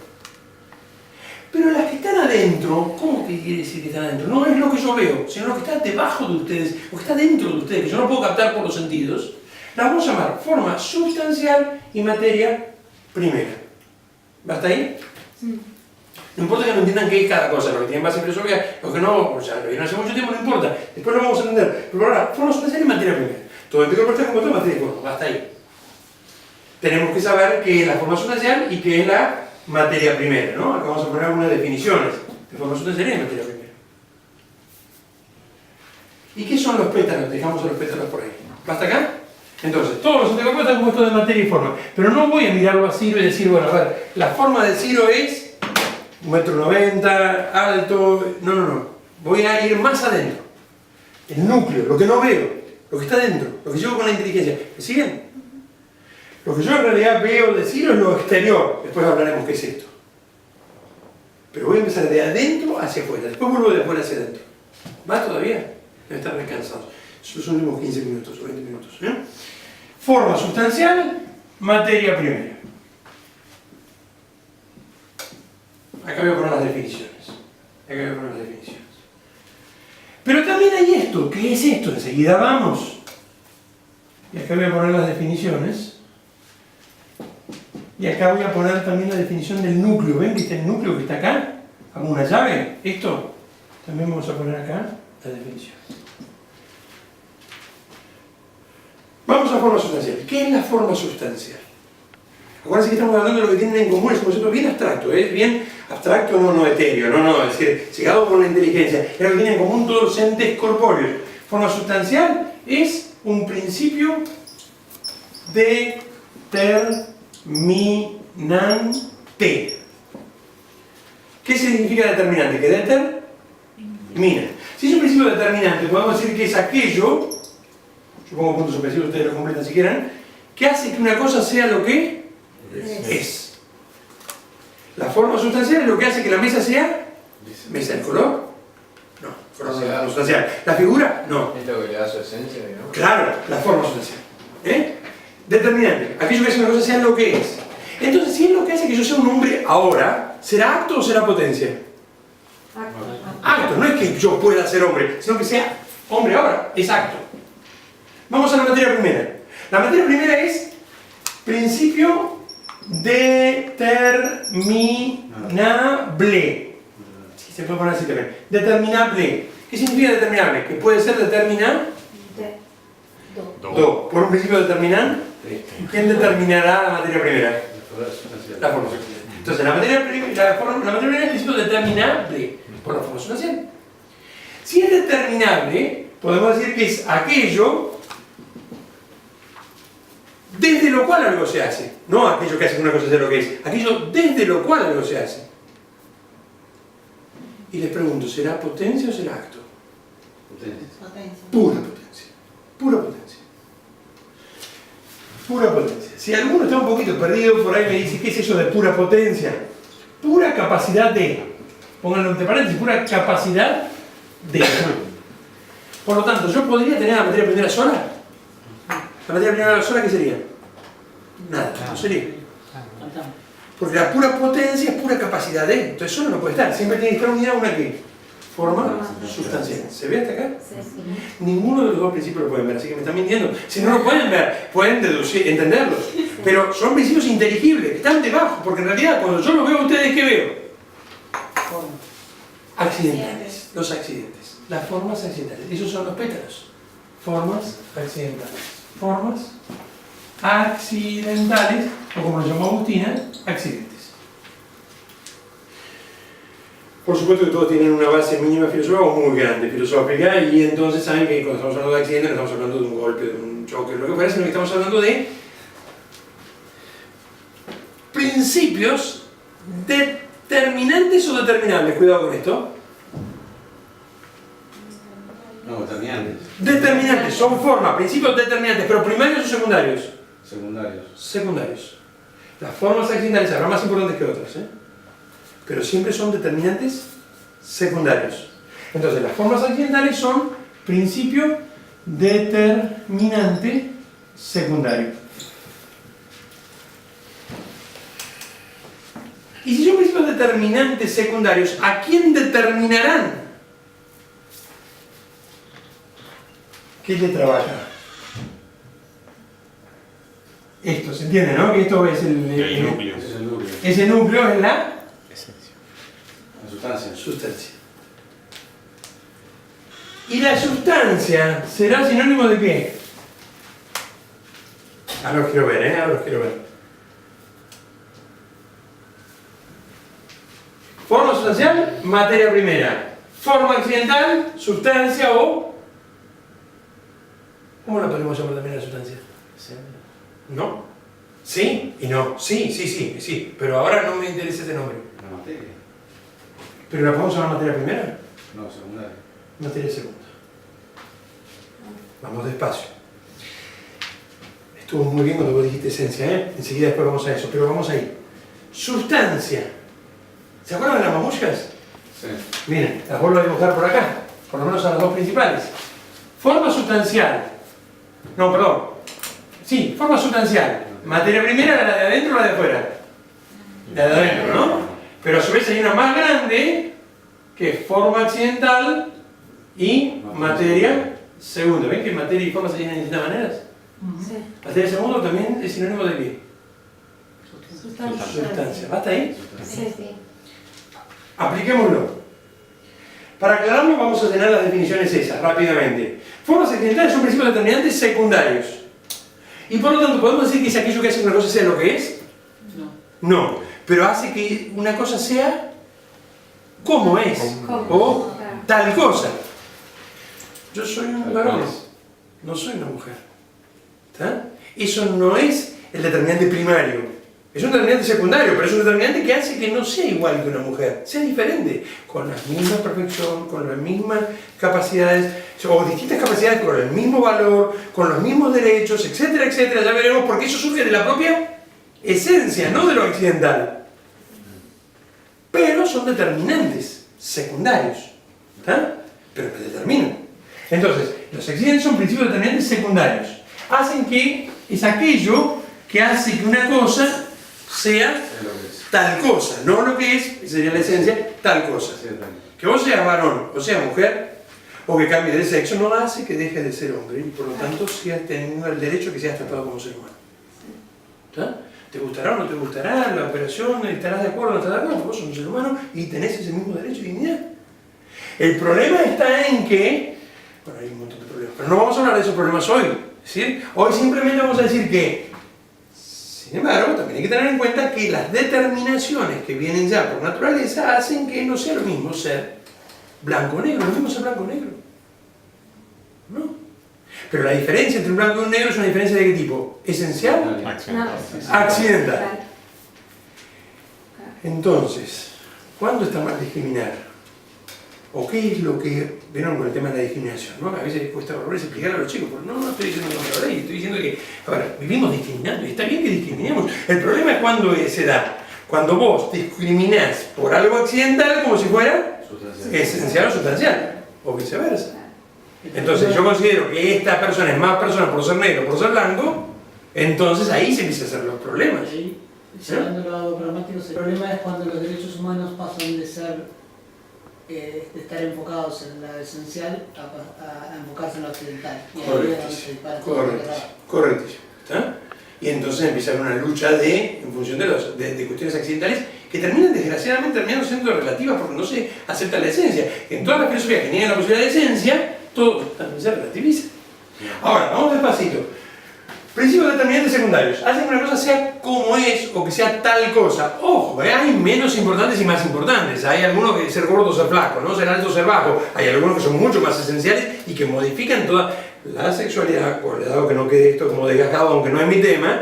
Pero las que están adentro, ¿cómo que quiere decir que están adentro? No es lo que yo veo, sino lo que está debajo de ustedes, lo que está dentro de ustedes, que yo no puedo captar por los sentidos. Las vamos a llamar forma sustancial y materia primera. ¿Basta ahí? Sí. No importa que no entiendan qué es cada cosa, los que tienen base filosófica, los que no, o sea, lo vieron hace mucho tiempo, no importa. Después lo vamos a entender. Pero ahora, forma sustancial y materia primera. Todo el cuerpo está compuesto de materia y forma. Basta ahí. Tenemos que saber qué es la forma sustancial y qué es la materia primera, ¿no? Acá vamos a poner algunas definiciones de forma sustancial y de materia primera. ¿Y qué son los pétalos? Dejamos a los pétalos por ahí. ¿Basta acá? Entonces, todos los anticuerpos están compuestos de materia y forma. Pero no voy a mirarlo a Ciro y decir, bueno, a ver, la forma de Ciro es 1,90 m, alto. No, no, no. Voy a ir más adentro. El núcleo, lo que no veo, lo que está dentro, lo que llevo con la inteligencia. ¿Me siguen? Lo que yo en realidad veo de Ciro es lo exterior. Después hablaremos qué es esto. Pero voy a empezar de adentro hacia afuera. Después vuelvo de afuera hacia adentro. ¿Va todavía? Debe estar descansados. Son los últimos 15 minutos o 20 minutos. ¿Eh? Forma sustancial, materia primera. Acá voy a poner las definiciones. Acá voy a poner las definiciones. Pero también hay esto. ¿Qué es esto? Enseguida vamos. Y acá voy a poner las definiciones. Y acá voy a poner también la definición del núcleo. ¿Ven? ¿Viste el núcleo que está acá? Hago una llave. Esto. También vamos a poner acá la definición. Vamos a forma sustancial. ¿Qué es la forma sustancial? Acuérdense que estamos hablando de lo que tienen en común. Es un concepto bien abstracto. Es bien abstracto, no etéreo. No. Es decir, llegado por la inteligencia. Es lo que tienen en común todos los entes corpóreos. Forma sustancial es un principio determinante. ¿Qué significa determinante? Que determina. Si es un principio determinante, podemos decir que es aquello, yo pongo puntos suspensivos, ustedes lo completan si quieren, que hace que una cosa sea lo que es. La forma sustancial es lo que hace que la mesa sea mesa. ¿El color? No, color no es la forma sustancial. ¿La figura? No. ¿Es lo que le da su esencia, digamos? Claro, la forma sustancial. Determinante, aquello que hace que una cosa sea lo que es. Entonces, si es lo que hace que yo sea un hombre ahora, ¿será acto o será potencia? Acto, no es que yo pueda ser hombre, sino que sea hombre ahora, es acto. Vamos a la materia primera. La materia primera es principio determinable. Sí, se puede poner así también. Determinable. ¿Qué significa determinable? Que puede ser determinado por un principio determinante. ¿Quién determinará la materia primera? La forma sustancial. Entonces, la materia primera es el principio determinable por la forma sustancial. Si es determinable, podemos decir que es aquello desde lo cual algo se hace. No aquello que hace que una cosa sea lo que es. Aquello desde lo cual algo se hace. Y les pregunto, ¿será potencia o será acto? Potencia. Pura potencia. Pura potencia. Pura potencia. Si alguno está un poquito perdido, por ahí me dice, ¿qué es eso de pura potencia? Pura capacidad de. Pónganlo entre paréntesis, pura capacidad de. Por lo tanto, ¿yo podría tener la materia primera sola? ¿La materia primera sola qué sería? Nada, no sería. Porque la pura potencia es pura capacidad de. Entonces solo no puede estar. Siempre tiene que estar unida a una ¿qué? Forma sustancial. ¿Se ve hasta acá? Ninguno de los dos principios lo pueden ver, así que me están mintiendo. Si no lo pueden ver, pueden deducir, entenderlos. Pero son principios inteligibles, que están debajo, porque en realidad cuando yo lo veo a ustedes, ¿qué veo? Accidentales. Los accidentes. Las formas accidentales. Esos son los pétalos. Formas accidentales. Formas accidentales, o como lo llamó Agustina, accidentes. Por supuesto que todos tienen una base mínima filosófica o muy grande filosófica, y entonces saben que cuando estamos hablando de accidentes no estamos hablando de un golpe, de un choque, lo que fuera, sino que estamos hablando de principios determinantes o determinables. Cuidado con esto. No, determinantes. Determinantes, son formas, principios determinantes, pero primarios o secundarios. Secundarios. Secundarios. Las formas accidentales habrá más importantes que otras, ¿eh? Pero siempre son determinantes secundarios. Entonces, las formas accidentales son principio determinante secundario. Y si son principios determinantes secundarios, ¿a quién determinarán? ¿Qué le trabaja? Esto, ¿se entiende, no? Que esto es El núcleo. Ese es el núcleo. ese núcleo es la Esencia. La sustancia. sustancia. ¿Y la sustancia será sinónimo de qué? Ahora los quiero ver, ahora los quiero ver. Forma sustancial, materia primera. Forma accidental, sustancia o... ¿Cómo la podemos llamar también a la sustancia? ¿No? Sí y no. Sí. Pero ahora no me interesa ese nombre. La materia. ¿Pero la podemos llamar materia primera? No, secundaria. Materia segunda. Vamos despacio. Estuvo muy bien cuando vos dijiste esencia, ¿eh? Enseguida después vamos a eso, pero vamos ahí. Sustancia. ¿Se acuerdan de las mamushkas? Sí. Miren, las vuelvo a dibujar por acá, por lo menos a las dos principales. Forma sustancial. No, perdón. Sí, forma sustancial. Materia primera, la de adentro o la de afuera. La de adentro, ¿no? Pero a su vez hay una más grande que es forma accidental y materia segunda. ¿Ven que materia y forma se tienen de distintas maneras? Sí. Materia segunda también es sinónimo de qué? Sustancia. Sustancia. ¿Basta ahí? Sí, sí. Apliquémoslo. Para aclararlo vamos a tener las definiciones esas, rápidamente. Formas accidentales son principios determinantes secundarios. Y por lo tanto, ¿podemos decir que es aquello que hace que una cosa sea lo que es? No. No. Pero hace que una cosa sea como es. ¿Cómo? O Claro. tal cosa. Yo soy un Tal varón, cual. no soy una mujer. ¿Está? Eso no es el determinante primario. Es un determinante secundario, pero es un determinante que hace que no sea igual que una mujer, sea diferente, con la misma perfección, con las mismas capacidades, o distintas capacidades con el mismo valor, con los mismos derechos, etcétera, etcétera. Ya veremos, porque eso surge de la propia esencia, no de lo accidental. Pero son determinantes secundarios, ¿está? Pero que determinan. Entonces, los accidentes son principios determinantes secundarios. Hacen que es aquello que hace que una cosa sea Es lo que es. tal cosa, no lo que es, esa sería la esencia, tal cosa. Sí, también. Que vos seas varón o seas mujer, o que cambie de sexo, no hace que dejes de ser hombre, y por lo tanto sigas teniendo el derecho que seas tratado como ser humano. ¿Está? ¿Te gustará o no te gustará la operación? ¿Estarás de acuerdo o no estarás de acuerdo? Vos sos un ser humano y tenés ese mismo derecho y dignidad. El problema está en que, bueno, hay un montón de problemas, pero no vamos a hablar de esos problemas hoy. Es decir, hoy simplemente vamos a decir que, sin embargo, también hay que tener en cuenta que las determinaciones que vienen ya por naturaleza hacen que no sea lo mismo ser blanco o negro, lo mismo ser blanco o negro. ¿No? Pero la diferencia entre un blanco y un negro es una diferencia de qué tipo? ¿Esencial? Accidental. Accidental. Claro. Entonces, ¿cuándo está mal discriminar? ¿O qué es lo que... Vieron con el tema de la discriminación, ¿no? A veces cuesta volverse a explicar a los chicos, pero no estoy diciendo contra la ley, estoy diciendo que, a ver, vivimos discriminando y está bien que discriminemos. El problema es cuando se da. Cuando vos discriminás por algo accidental como si fuera Sustancial. esencial o sustancial, o viceversa. Entonces yo considero que esta persona es más persona por ser negro, por ser blanco, entonces ahí se empiezan a hacer los problemas. Ahí, llevando a lo pragmático, el problema es cuando los derechos humanos pasan de ser de estar enfocados en lo esencial a enfocarse en lo accidental. Y ahí es donde se dispara todo lo que acaba. Correctísimo. ¿Está? Y entonces empieza a haber una lucha en función de cuestiones accidentales que terminan terminando siendo relativas porque no se acepta la esencia. En todas las filosofías que niegan la posibilidad de esencia, todo también se relativiza. Ahora, vamos despacito. Principios determinantes secundarios. Hacen que una cosa sea como es o que sea tal cosa. Ojo, hay menos importantes y más importantes. Hay algunos que ser gordo o ser flaco, ¿no? Ser alto o ser bajo. Hay algunos que son mucho más esenciales y que modifican toda la sexualidad, por dado que no quede esto como desgastado, aunque no es mi tema.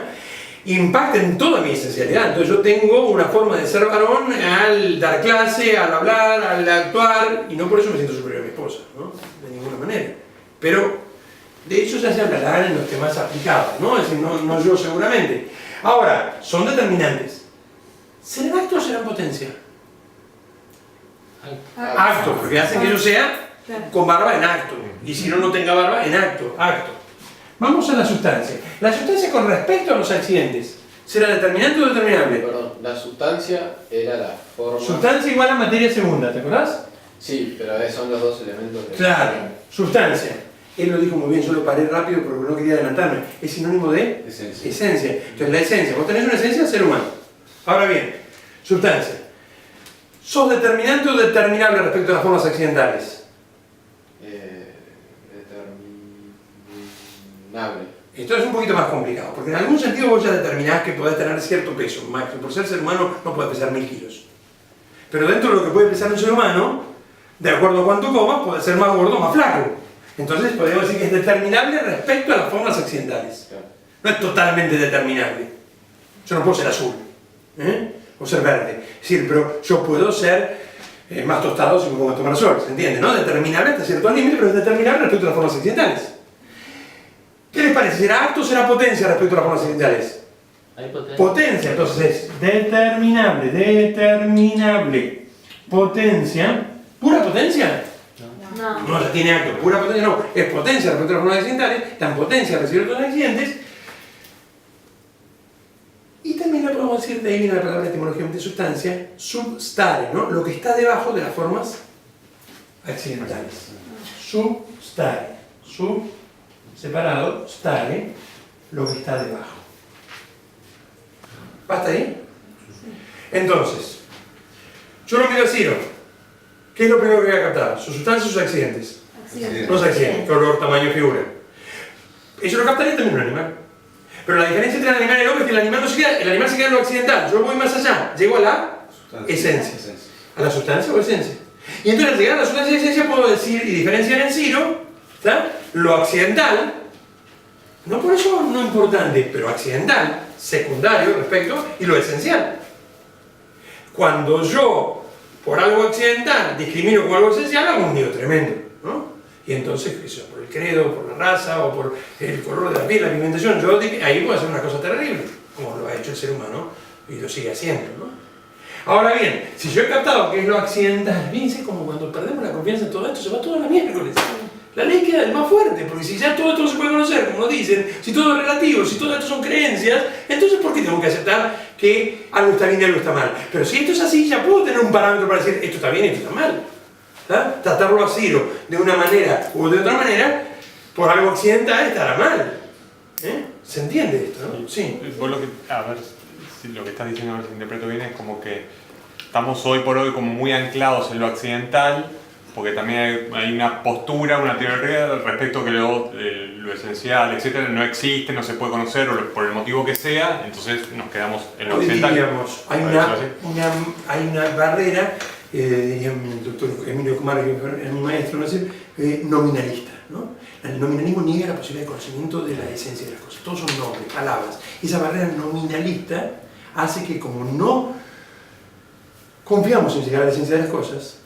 impacten toda mi esencialidad. Entonces yo tengo una forma de ser varón al dar clase, al hablar, al actuar, y no por eso me siento superior a mi esposa, ¿no? De ninguna manera. Pero, de hecho, ya se hablará en los temas aplicados, ¿no? Es decir, no yo seguramente. Ahora, son determinantes. ¿Serán acto o serán potencia? Acto, porque hacen que yo sea con barba en acto. Y si no tenga barba, en acto. Vamos a la sustancia. La sustancia con respecto a los accidentes, ¿será determinante o determinable? Perdón, la sustancia era la forma. Sustancia igual a materia segunda, ¿te acordás? Sí, pero son los dos elementos de. Claro, sustancia. Él lo dijo muy bien, yo lo paré rápido porque no quería adelantarme. Es sinónimo de esencia. Entonces la esencia, vos tenés una esencia ser humano. Ahora bien, sustancia. ¿Sos determinante o determinable respecto a las formas accidentales? Determinable. Esto es un poquito más complicado, porque en algún sentido vos ya determinás que podés tener cierto peso máximo. Por ser humano no puede pesar 1000 kilos. Pero dentro de lo que puede pesar un ser humano, de acuerdo a cuánto comas, puede ser más gordo o más flaco. Entonces podemos decir que es determinable respecto a las formas accidentales. No es totalmente determinable. Yo no puedo ser azul, o ser verde. Es decir, pero yo puedo ser más tostado si me pongo a tomar sol, ¿se entiende? ¿No? Determinable hasta cierto límite, pero es determinable respecto a las formas accidentales. ¿Qué les parece? ¿Será acto o será potencia respecto a las formas accidentales? Hay potencia. Potencia, entonces es determinable. Potencia. ¿Pura potencia? No. No, ya tiene acto. Pura potencia no. Es potencia respecto a las formas accidentales, tan potencia recibir otros accidentes. Y también la podemos decir, de ahí viene la palabra etimológicamente sustancia, substare, ¿no? Lo que está debajo de las formas accidentales. Substare. Separado, stare, lo que está debajo. ¿Basta ahí? Entonces, yo lo miro a Ciro. ¿Qué es lo primero que voy a captar? ¿Sus sustancias o sus accidentes? Los accidentes, color, tamaño, figura. Eso lo captaría también un animal. Pero la diferencia entre el animal y el hombre es que el animal se queda en lo accidental. Yo voy más allá, llego a la esencia. A la sustancia o esencia. Y entonces al llegar a la sustancia y esencia puedo decir y diferenciar en Ciro, ¿está? Lo accidental, no por eso no importante, pero accidental, secundario respecto, y lo esencial. Cuando yo, por algo accidental, discrimino con algo esencial, hago un lío tremendo, ¿no? Y entonces, eso, por el credo, por la raza, o por el color de la piel, la pigmentación, ahí puedo hacer una cosa terrible, como lo ha hecho el ser humano, y lo sigue haciendo, ¿no? Ahora bien, si yo he captado que es lo accidental, fíjense como cuando perdemos la confianza en todo esto, se va toda la miércoles. La ley queda el más fuerte, porque si ya todo esto no se puede conocer, como nos dicen, si todo es relativo, si todo esto son creencias, entonces ¿por qué tengo que aceptar que algo está bien y algo está mal? Pero si esto es así, ya puedo tener un parámetro para decir esto está bien y esto está mal. ¿Tá? Tratarlo a Ciro de una manera u de otra manera, por algo accidental estará mal. ¿Se entiende esto? ¿No? Sí. Vos lo que estás diciendo, a ver si interpreto bien, es como que estamos hoy por hoy como muy anclados en lo accidental, porque también hay una postura, una teoría respecto a que lo esencial, etcétera, no existe, no se puede conocer por el motivo que sea, entonces nos quedamos en lo occidental. Diríamos, hay una barrera, diría el doctor Emilio Kumar, que es mi maestro, ¿no? Nominalista, ¿no? El nominalismo niega la posibilidad de conocimiento de la esencia de las cosas, todos son nombres, palabras. Y esa barrera nominalista hace que como no confiamos en llegar a la esencia de las cosas,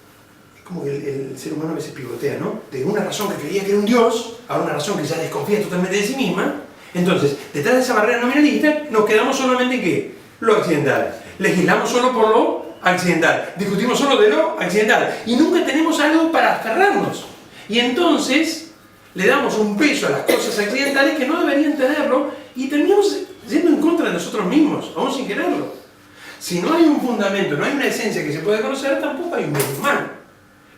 como que el ser humano a veces pivotea, ¿no? De una razón que creía que era un dios a una razón que ya desconfía totalmente de sí misma. Entonces, detrás de esa barrera nominalista nos quedamos solamente en ¿qué? Lo accidental. Legislamos solo por lo accidental. Discutimos solo de lo accidental. Y nunca tenemos algo para aferrarnos. Y entonces le damos un peso a las cosas accidentales que no deberían tenerlo y terminamos yendo en contra de nosotros mismos, aún sin quererlo. Si no hay un fundamento, no hay una esencia que se puede conocer, tampoco hay un bien humano.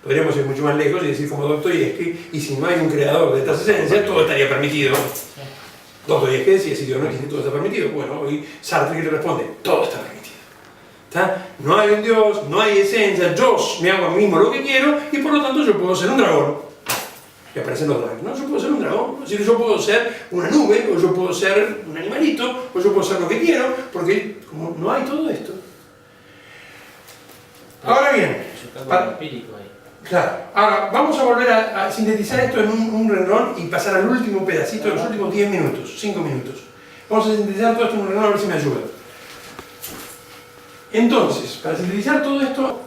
Podríamos ir mucho más lejos y decir como Dostoyevsky, y si no hay un creador de estas esencias, todo estaría permitido. Dostoyevsky decía, si Dios no existe, todo está permitido. Bueno, hoy Sartre que le responde, todo está permitido. ¿Está? No hay un Dios, no hay esencia, yo me hago a mí mismo lo que quiero y por lo tanto yo puedo ser un dragón. Y aparecen los dragones, ¿no? Yo puedo ser un dragón, es decir, yo puedo ser una nube, o yo puedo ser un animalito, o yo puedo ser lo que quiero, porque como no hay todo esto. Ahora bien, claro, ahora vamos a volver a sintetizar esto en un renglón y pasar al último pedacito de los últimos 10 minutos, 5 minutos. Vamos a sintetizar todo esto en un renglón a ver si me ayuda. Entonces, para sintetizar todo esto,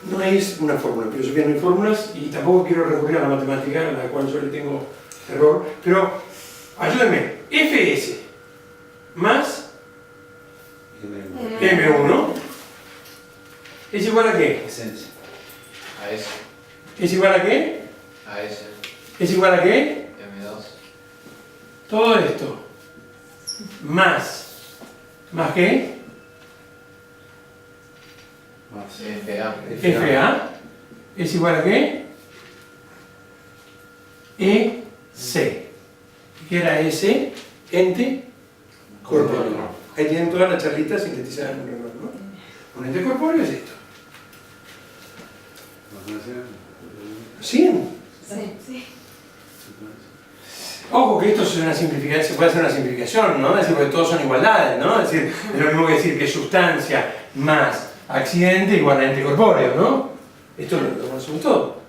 no es una fórmula. En filosofía no hay fórmulas y tampoco quiero recurrir a la matemática, a la cual yo le tengo error, pero ayúdenme. Fs más M1 es igual a qué? Esencia. A S. ¿Es igual a qué? A S. ¿Es igual a qué? M2. Todo esto más qué? Más. FA. FA es igual a qué? EC. ¿Qué era ese? Ente corpóreo. Ahí tienen todas las charlitas sintetizadas en un renglón, ¿no? Un ente corpóreo es esto. ¿100? Sí. Ojo que esto es una simplificación, se puede hacer una simplificación, ¿no? Es decir, porque todos son igualdades, ¿no? Es decir, es lo mismo que decir que sustancia más accidente igual a ente corpóreo, ¿no? Esto lo conocemos todo.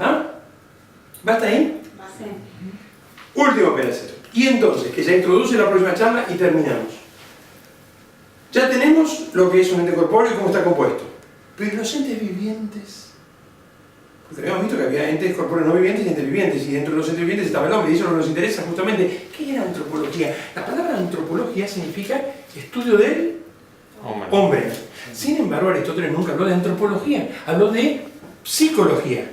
¿Va? ¿Basta ahí? Sí. Último pedacito. Y entonces, que ya introduce la próxima charla y terminamos. Ya tenemos lo que es un ente corpóreo y cómo está compuesto. Pero los entes vivientes... Porque habíamos visto que había entes corpóreos no vivientes y entes vivientes, y dentro de los entes vivientes estaba el hombre, y eso es lo que nos interesa justamente. ¿Qué era antropología? La palabra antropología significa estudio del hombre. Sin embargo, Aristóteles nunca habló de antropología, habló de psicología.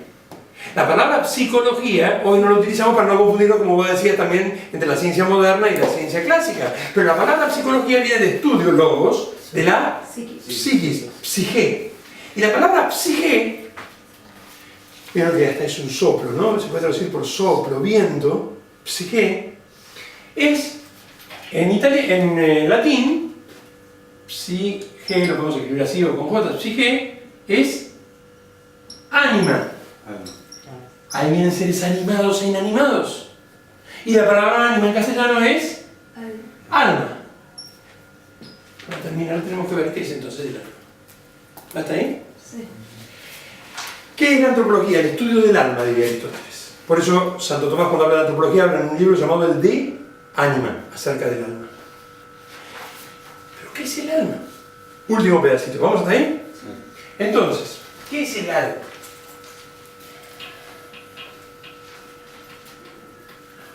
La palabra psicología hoy no la utilizamos para no confundirlo, como vos decías, también entre la ciencia moderna y la ciencia clásica. Pero la palabra psicología viene de estudio, logos, de la psiquis, psique. Y la palabra psique, vieron que hasta es un soplo, ¿no? Se puede traducir por soplo, viento, psique, es en latín, psique, lo podemos escribir así o con J, psique, es ánima. Ahí vienen seres animados e inanimados. Y la palabra ánima en castellano es alma. Para terminar tenemos que ver qué es entonces el alma. ¿Basta ahí? Sí. ¿Qué es la antropología? El estudio del alma, diría Aristóteles. Por eso Santo Tomás, cuando habla de antropología, habla en un libro llamado el De Anima, acerca del alma. ¿Pero qué es el alma? Último pedacito, ¿vamos hasta ahí? Sí. Entonces, ¿qué es el alma?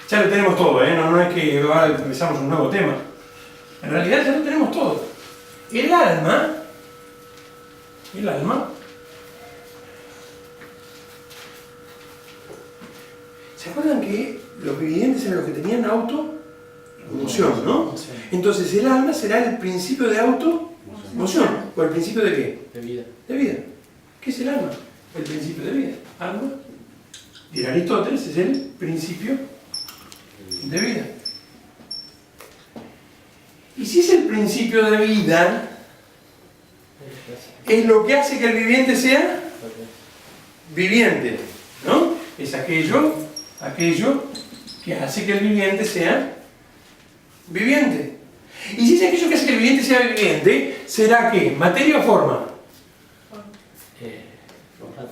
Ya lo tenemos todo, ¿eh? No es que ahora empezamos un nuevo tema. En realidad ya lo tenemos todo. El alma... ¿Se acuerdan que los vivientes eran los que tenían automoción, ¿no? Entonces el alma será el principio de automoción. ¿O el principio de qué? De vida. De vida. ¿Qué es el alma? El principio de vida. Alma, dirá Aristóteles, es el principio de vida. Y si es el principio de vida, es lo que hace que el viviente sea viviente, ¿no? Es aquello que hace que el viviente sea viviente. Y si es aquello que hace que el viviente sea viviente, ¿será qué? ¿Materia o forma?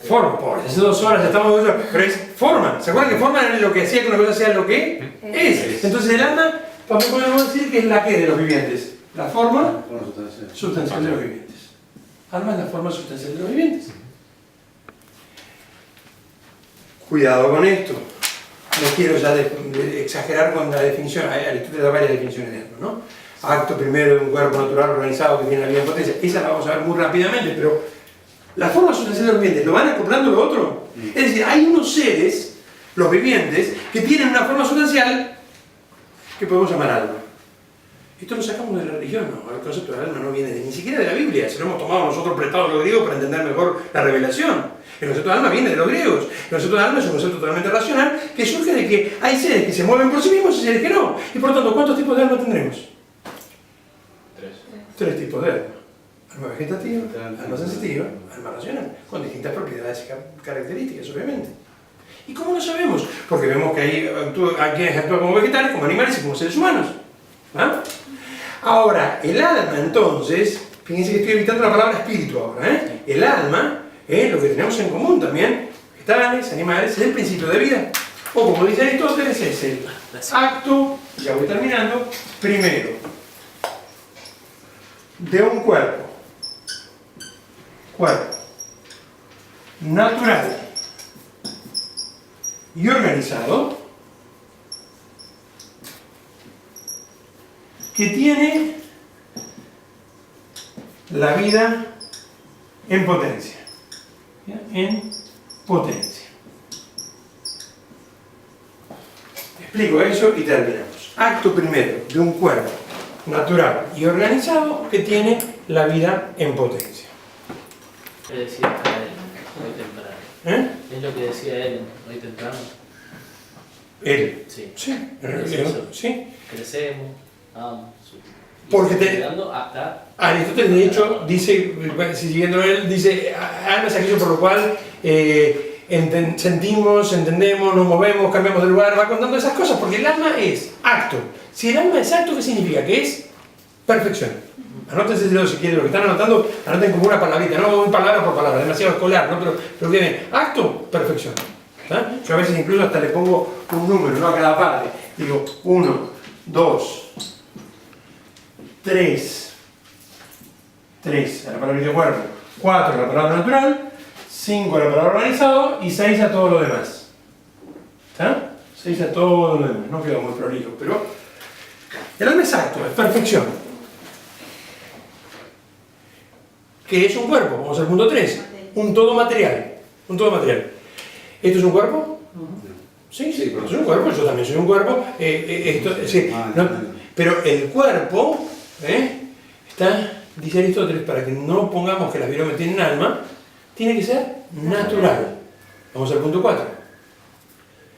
Forma, por hace 2 horas, ya estamos 2 horas, pero es forma. ¿Se acuerdan que forma era lo que hacía que una cosa sea lo que es? Entonces el alma, podemos decir que es la que de los vivientes. La forma sustancial de los vivientes. Alma es la forma sustancial de los vivientes. Cuidado con esto. No quiero ya exagerar con la definición. Aristóteles da varias definiciones de alma, ¿no? Acto primero de un cuerpo natural organizado que tiene la vida en potencia. Esa la vamos a ver muy rápidamente, pero la forma sustancial de los vivientes, ¿lo van acoplando lo otro? Es decir, hay unos seres, los vivientes, que tienen una forma sustancial que podemos llamar alma. Esto lo sacamos de la religión, ¿no? El concepto de alma no viene ni siquiera de la Biblia, se lo hemos tomado nosotros prestado a los griegos para entender mejor la revelación. El concepto de alma viene de los griegos. El concepto de alma es un concepto totalmente racional que surge de que hay seres que se mueven por sí mismos y seres que no. Y por lo tanto, ¿cuántos tipos de alma tendremos? 3 tipos de alma. Alma vegetativa, alma sensitiva, alma racional, con distintas propiedades y características, obviamente. ¿Y cómo lo sabemos? Porque vemos que hay quienes actúan como vegetales, como animales y como seres humanos. ¿Ah? Ahora, el alma entonces, fíjense que estoy evitando la palabra espíritu ahora, ¿eh? El alma es lo que tenemos en común también, vegetales, animales, es el principio de vida. O como dice Aristóteles, es el acto ya voy terminando, primero, de un cuerpo natural y organizado, que tiene la vida en potencia. ¿Ya? En potencia. Explico eso y terminamos. Acto primero de un cuerpo natural y organizado que tiene la vida en potencia. ¿Qué decía él hoy temprano? ¿Es lo que decía él hoy temprano? Él. Sí. Sí, ¿Es eso? sí. Crecemos, Porque llegando hasta... Aristóteles, de hecho, dice, siguiendo él, dice, alma es aquello por lo cual sentimos, entendemos, nos movemos, cambiamos de lugar, va contando esas cosas, porque el alma es acto. Si el alma es acto, ¿qué significa? Que es perfección. Anótense si quieren, lo que están anotando, anoten como una palabrita, no un palabra por palabra, demasiado escolar, ¿no? Pero bien, acto, perfección. ¿Ah? Yo a veces incluso hasta le pongo un número, ¿no? A cada parte. Digo, 1, 2, 3 a la palabra de cuerpo, 4 a la palabra natural, 5 a la palabra organizado y 6 a todo lo demás. ¿Está? 6 a todo lo demás, no quedó muy prolijo, pero el alma es acto, es perfección. ¿Qué es un cuerpo? Vamos al punto 3. Un todo material. Un todo material. ¿Esto es un cuerpo? Sí, sí, pero es un cuerpo, yo también soy un cuerpo. Sí, no, pero el cuerpo, está, dice Aristóteles, para que no pongamos que las viromes tienen alma, tiene que ser natural. Vamos al punto 4.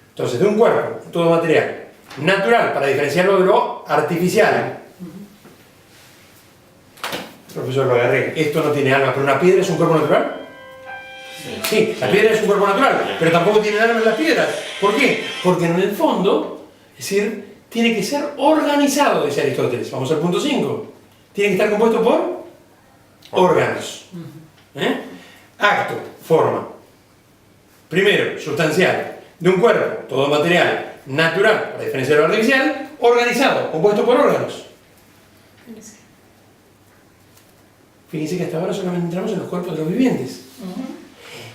Entonces, de un cuerpo, un todo material, natural, para diferenciarlo de lo artificial. Profesor, lo agarré. Esto no tiene alma, pero una piedra es un cuerpo natural. Sí, la piedra es un cuerpo natural, pero tampoco tiene alma en las piedras. ¿Por qué? Porque en el fondo, es decir, tiene que ser organizado, dice Aristóteles. Vamos al punto 5. Tiene que estar compuesto por órganos. Acto, forma. Primero, sustancial. De un cuerpo, todo material, natural, para diferenciar lo artificial, organizado, compuesto por órganos. Fíjense que hasta ahora solamente entramos en los cuerpos de los vivientes.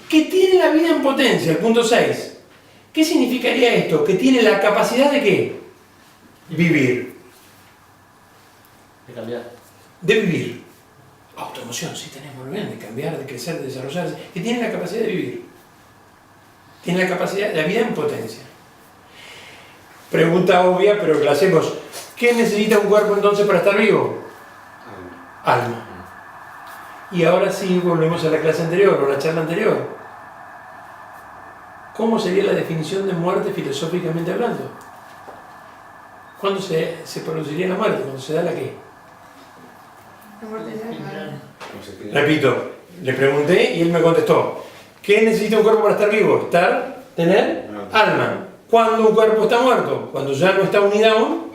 Que tiene la vida en potencia, el punto 6. ¿Qué significaría esto? Que tiene la capacidad de ¿qué? Vivir. De cambiar. De vivir. Autoemoción, sí tenemos bien, de cambiar, de crecer, de desarrollarse. Que tiene la capacidad de vivir. Tiene la capacidad de la vida en potencia. Pregunta obvia, pero que la hacemos. ¿Qué necesita un cuerpo entonces para estar vivo? Alma. Y ahora sí volvemos a la clase anterior, o la charla anterior. ¿Cómo sería la definición de muerte filosóficamente hablando? ¿Cuándo se produciría la muerte? ¿Cuándo se da la qué? Repito, le pregunté y él me contestó. ¿Qué necesita un cuerpo para estar vivo? Tener alma. ¿Cuándo un cuerpo está muerto? Cuando ya no está unida aún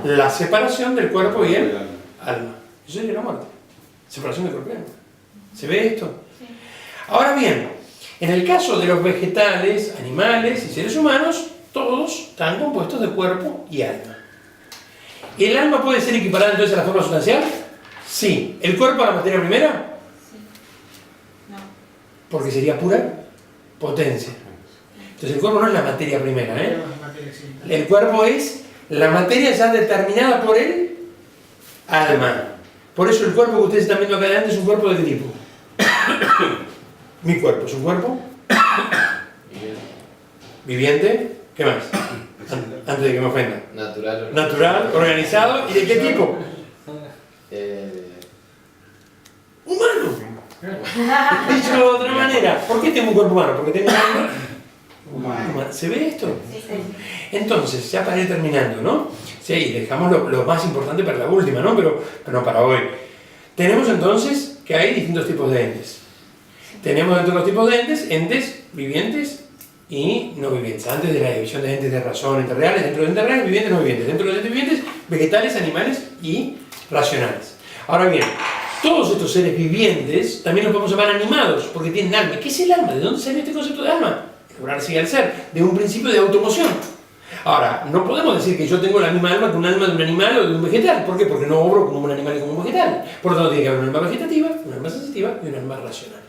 la separación del cuerpo y el alma. Eso sería la muerte. Separación del cuerpo y alma. ¿Se ve esto? Sí. Ahora bien, en el caso de los vegetales, animales y seres humanos, todos están compuestos de cuerpo y alma. ¿El alma puede ser equiparada entonces a la forma sustancial? Sí. ¿El cuerpo a la materia primera? Sí. No. Porque sería pura potencia. Entonces el cuerpo no es la materia primera, El cuerpo es la materia ya determinada por el alma. Por eso el cuerpo que ustedes están viendo acá adelante es un cuerpo de qué tipo. Mi cuerpo es un cuerpo viviente. ¿Qué más? Antes de que me ofenda. Natural. Natural, organizado. ¿Y de qué tipo? Humano. Dicho de otra manera. ¿Por qué tengo un cuerpo humano? Porque tengo un alma humana. ¿Se ve esto? Sí. Entonces, ya para ir terminando, ¿no? Sí, dejamos lo más importante para la última, ¿no? Pero no para hoy. Tenemos entonces que hay distintos tipos de entes. Tenemos dentro de los tipos de entes vivientes y no vivientes. Antes de la división de entes de razón, entes reales, dentro de entes reales, vivientes, no vivientes. Dentro de los entes vivientes, vegetales, animales y racionales. Ahora bien, todos estos seres vivientes también los podemos llamar animados, porque tienen alma. ¿Qué es el alma? ¿De dónde sale este concepto de alma? Ahora sigue al ser, de un principio de automoción. Ahora, no podemos decir que yo tengo la misma alma que un alma de un animal o de un vegetal. ¿Por qué? Porque no obro como un animal y como un vegetal. Por lo tanto, tiene que haber un alma vegetativa, un alma sensitiva y un alma racional.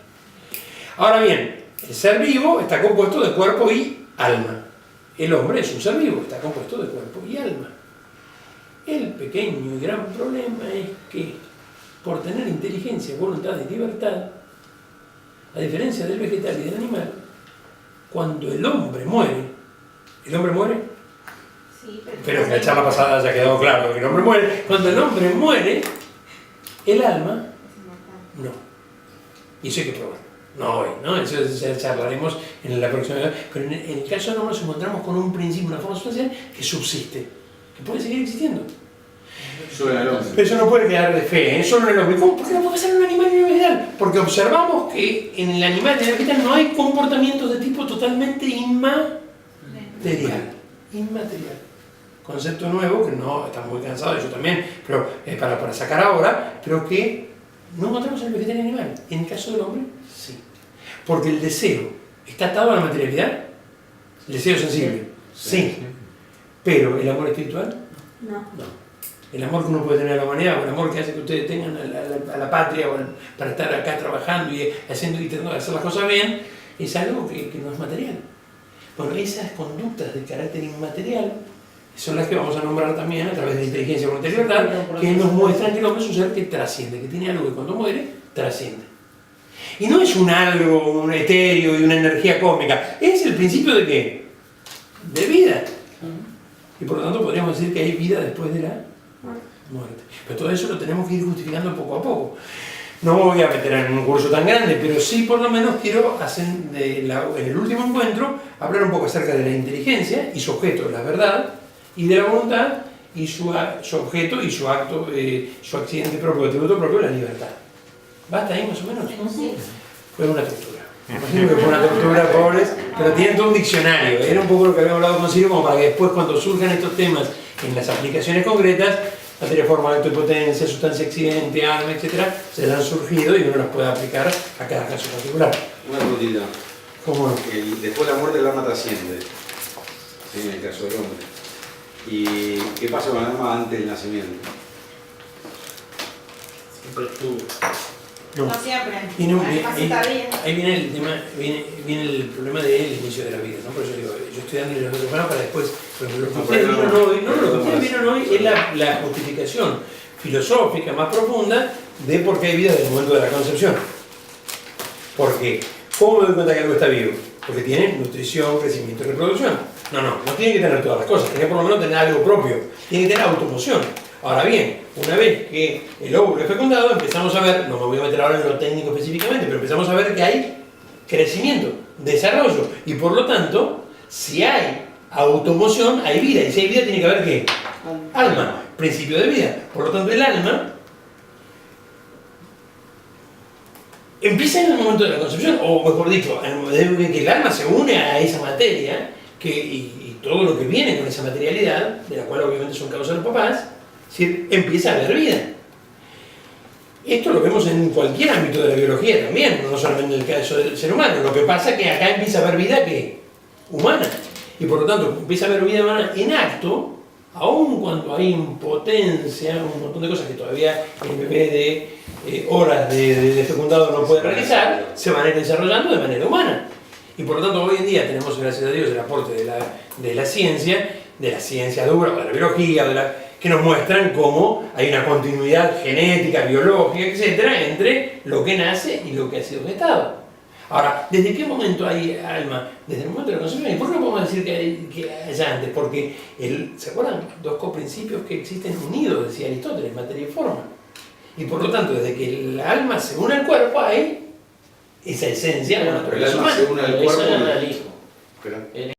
Ahora bien, el ser vivo está compuesto de cuerpo y alma. El hombre es un ser vivo, está compuesto de cuerpo y alma. El pequeño y gran problema es que, por tener inteligencia, voluntad y libertad, a diferencia del vegetal y del animal, cuando el hombre muere, Sí, pero en la charla pasada ya quedó claro que el hombre muere, cuando el hombre muere, el alma no. Y eso hay que probar. No hoy, ¿no? Eso ya charlaremos en la próxima vez. Pero en el caso de nos encontramos con un principio, una forma sustancial que subsiste, que puede seguir existiendo. Solo en el hombre. Pero eso no puede quedar de fe, solo en el hombre. ¿Cómo? ¿Por qué no puede ser en un animal y en un vegetal? Porque observamos que en el animal y en el vegetal no hay comportamientos de tipo totalmente inmaterial. Inmaterial. Concepto nuevo, que no estamos muy cansados, yo también, pero para sacar ahora, pero que no encontramos en el vegetal y en el animal. En el caso del hombre, sí. Porque el deseo está atado a la materialidad. El deseo sensible, sí. Pero el amor espiritual, No. no. El amor que uno puede tener a la humanidad, o el amor que hace que ustedes tengan a la patria, para estar acá trabajando y haciendo y tratando de hacer las cosas bien, es algo que no es material. Bueno, esas conductas de carácter inmaterial son las que vamos a nombrar también a través de la inteligencia, voluntad y libertad, que nos muestran que el hombre es un ser que trasciende, que tiene algo que cuando muere, trasciende. Y no es un algo, un etéreo y una energía cósmica, es el principio de ¿qué? De vida. Y por lo tanto podríamos decir que hay vida después de la muerte. Pero todo eso lo tenemos que ir justificando poco a poco. No me voy a meter en un curso tan grande, pero sí por lo menos quiero hacer en el último encuentro hablar un poco acerca de la inteligencia y su objeto, la verdad, y de la voluntad y su objeto y su acto, su accidente propio, atributo propio, la libertad. ¿Basta ahí más o menos? Sí. Fue una tortura. Imagino que fue una tortura, pobres, pero tienen todo un diccionario. Era un poco lo que habíamos hablado con Ciro, como para que después, cuando surjan estos temas en las aplicaciones concretas, materia, forma, acto y potencia, sustancia, accidente, alma, etc., se les han surgido y uno las puede aplicar a cada caso particular. Una preguntita. ¿Cómo no? Después de la muerte el alma trasciende, ¿sí? En el caso del hombre. ¿Y qué pasa con el alma antes del nacimiento? Siempre estuvo. No. No siempre. Ahí viene el tema, viene el problema del inicio de la vida, ¿no? Por eso digo, yo estoy dando los otros para después, pero lo que ustedes vieron hoy, lo que ustedes vieron hoy es la justificación filosófica más profunda de por qué hay vida desde el momento de la concepción. Porque, ¿cómo me doy cuenta que algo está vivo? Porque tiene nutrición, crecimiento y reproducción. No tiene que tener todas las cosas, tiene que por lo menos tener algo propio, tiene que tener automoción. Ahora bien, una vez que el óvulo es fecundado, empezamos a ver, no me voy a meter ahora en lo técnico específicamente, pero empezamos a ver que hay crecimiento, desarrollo, y por lo tanto, si hay automoción, hay vida, y si hay vida tiene que haber ¿qué? Alma, principio de vida. Por lo tanto, el alma empieza en el momento de la concepción, o mejor dicho, desde que el alma se une a esa materia, y todo lo que viene con esa materialidad, de la cual obviamente son causas los papás, es decir, empieza a haber vida. Esto lo vemos en cualquier ámbito de la biología también, no solamente en el caso del ser humano. Lo que pasa es que acá empieza a haber vida ¿qué? Humana. Y por lo tanto empieza a haber vida humana en acto, aun cuando hay impotencia, un montón de cosas que todavía el bebé de horas de fecundado no puede realizar, se van a ir desarrollando de manera humana. Y por lo tanto hoy en día tenemos, gracias a Dios, el aporte de la ciencia dura, de la biología, que nos muestran cómo hay una continuidad genética, biológica, etcétera, entre lo que nace y lo que ha sido gestado. Ahora, ¿desde qué momento hay alma? Desde el momento de la concepción. ¿Y por qué no podemos decir que haya antes? Porque, ¿se acuerdan? Dos coprincipios que existen unidos, decía Aristóteles, materia y forma. Y por lo tanto, desde que el alma se une al cuerpo, hay esa esencia de la naturaleza El alma se une Pero al eso cuerpo. era realismo. Espera.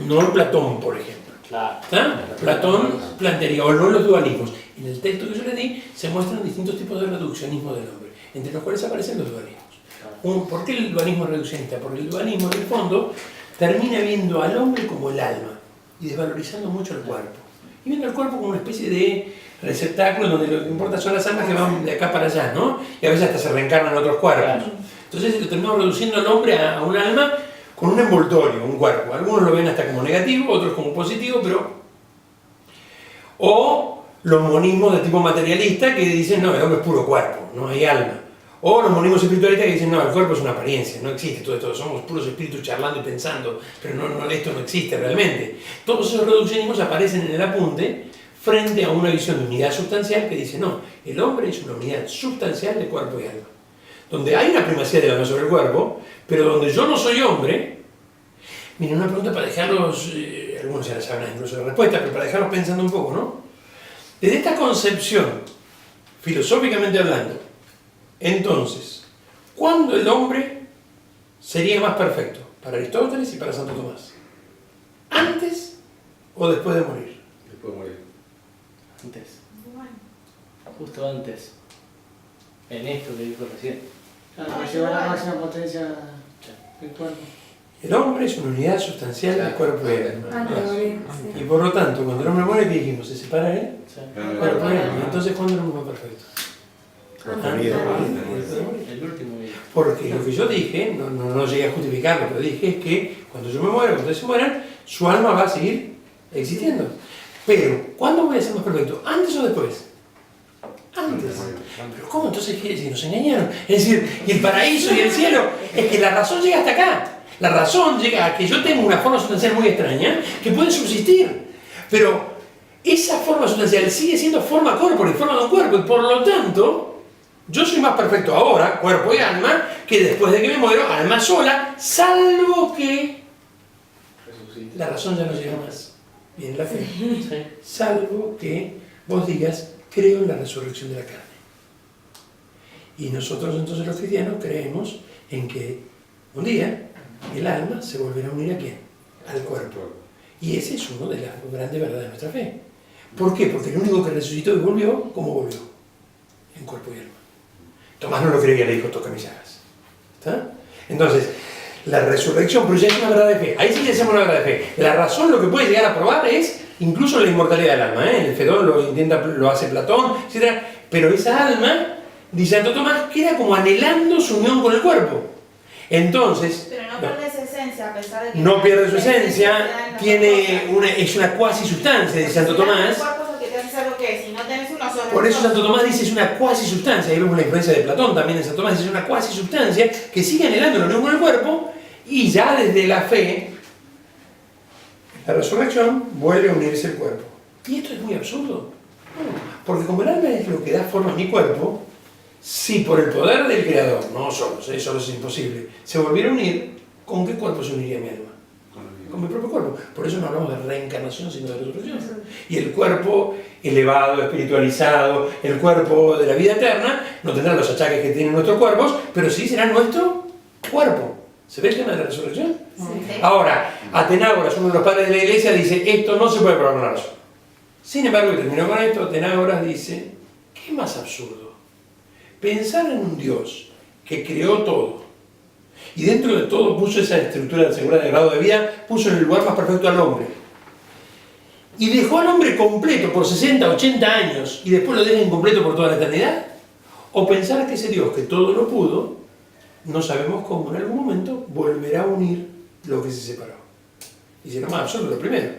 No en Platón, por ejemplo. Claro. ¿Está? Platón plantearía, o no los dualismos. En el texto que yo les di se muestran distintos tipos de reduccionismo del hombre, entre los cuales aparecen los dualismos. ¿Por qué el dualismo reduccionista? Porque el dualismo, en el fondo, termina viendo al hombre como el alma y desvalorizando mucho el cuerpo. Y viendo el cuerpo como una especie de receptáculo donde lo que importa son las almas que van de acá para allá, ¿no? Y a veces hasta se reencarnan en otros cuerpos. Entonces lo terminamos reduciendo al hombre a un alma con un envoltorio, un cuerpo. Algunos lo ven hasta como negativo, otros como positivo, pero... O los monismos de tipo materialista que dicen, no, el hombre es puro cuerpo, no hay alma. O los monismos espiritualistas que dicen, no, el cuerpo es una apariencia, no existe todo esto, somos puros espíritus charlando y pensando, pero esto no existe realmente. Todos esos reduccionismos aparecen en el apunte frente a una visión de unidad sustancial que dice, no, el hombre es una unidad sustancial de cuerpo y alma. Donde hay una primacía del alma sobre el cuerpo, pero donde yo no soy hombre. Miren, una pregunta para dejarlos, algunos ya la saben incluso la respuesta, pero para dejarlos pensando un poco, ¿no? Desde esta concepción, filosóficamente hablando, entonces, ¿cuándo el hombre sería más perfecto? Para Aristóteles y para Santo Tomás. ¿Antes o después de morir? Después de morir. Antes. Bueno. Justo antes. En esto que dijo recién. Claro, para llevar a la máxima potencia del cuerpo. El hombre es una unidad sustancial del cuerpo y alma. Antes de morir, Y por lo tanto, cuando el hombre muere, ¿qué dijimos? ¿Se separa él? Sí. Cuerpo y alma. Entonces, ¿cuándo el hombre es perfecto? El último video. Porque lo que yo dije, no llegué a justificarlo, pero dije es que cuando yo me muera, cuando ustedes se mueran, su alma va a seguir existiendo. Pero, ¿cuándo voy a ser más perfecto? ¿Antes o después? Antes. Pero ¿cómo? Entonces, ¿qué decir? Nos engañaron. Es decir, y el paraíso y el cielo, es que la razón llega hasta acá. La razón llega a que yo tengo una forma sustancial muy extraña que puede subsistir. Pero esa forma sustancial sigue siendo forma corpórea, forma de un cuerpo, y por lo tanto, yo soy más perfecto ahora, cuerpo y alma, que después de que me muero, alma sola, salvo que la razón ya no llega más. Bien, la fe. Sí. Salvo que vos digas, creo en la resurrección de la carne. Y nosotros entonces los cristianos creemos en que un día el alma se volverá a unir ¿a quién? Al cuerpo. Y ese es uno de las grandes verdades de nuestra fe. ¿Por qué? Porque el único que resucitó y volvió, ¿cómo volvió? En cuerpo y alma. Tomás no lo creía, le dijo, toca mis llagas. ¿Está? Entonces, la resurrección, pero ya es una verdad de fe. Ahí sí le hacemos una verdad de fe. La razón, lo que puede llegar a probar es incluso la inmortalidad del alma. El Fedón lo hace Platón, etc. Pero esa alma, dice Santo Tomás, queda como anhelando su unión con el cuerpo. Entonces, Pero no pierde su esencia, a pesar de que... no pierde su esencia, es una cuasi sustancia, dice Santo Tomás. El cuerpo es lo que te hace ser lo que es, si no tenés uno solo. Por eso Santo Tomás dice es una cuasi sustancia. Ahí vemos la influencia de Platón también en Santo Tomás, dice es una cuasi sustancia que sigue anhelando la unión con el cuerpo y ya desde la fe, la resurrección, vuelve a unirse el cuerpo. Y esto es muy absurdo. No, porque como el alma es lo que da forma a mi cuerpo, si por el poder del Creador, no solo, eso es imposible, se volviera a unir, ¿con qué cuerpo se uniría mi alma? Con mi propio cuerpo. Por eso no hablamos de reencarnación, sino de resurrección. Y el cuerpo elevado, espiritualizado, el cuerpo de la vida eterna, no tendrá los achaques que tienen nuestros cuerpos, pero sí será nuestro cuerpo. ¿Se ve el tema de la resurrección? Sí. Ahora, Atenágoras, uno de los padres de la iglesia, dice, esto no se puede probar con la razón. Sin embargo, y termino con esto, Atenágoras dice, ¿qué más absurdo? Pensar en un Dios que creó todo, y dentro de todo puso esa estructura de seguridad de grado de vida, puso en el lugar más perfecto al hombre. Y dejó al hombre completo por 60, 80 años, y después lo deja incompleto por toda la eternidad. O pensar que ese Dios que todo lo pudo, no sabemos cómo en algún momento volverá a unir lo que se separó. Y si lo más absurdo, lo primero.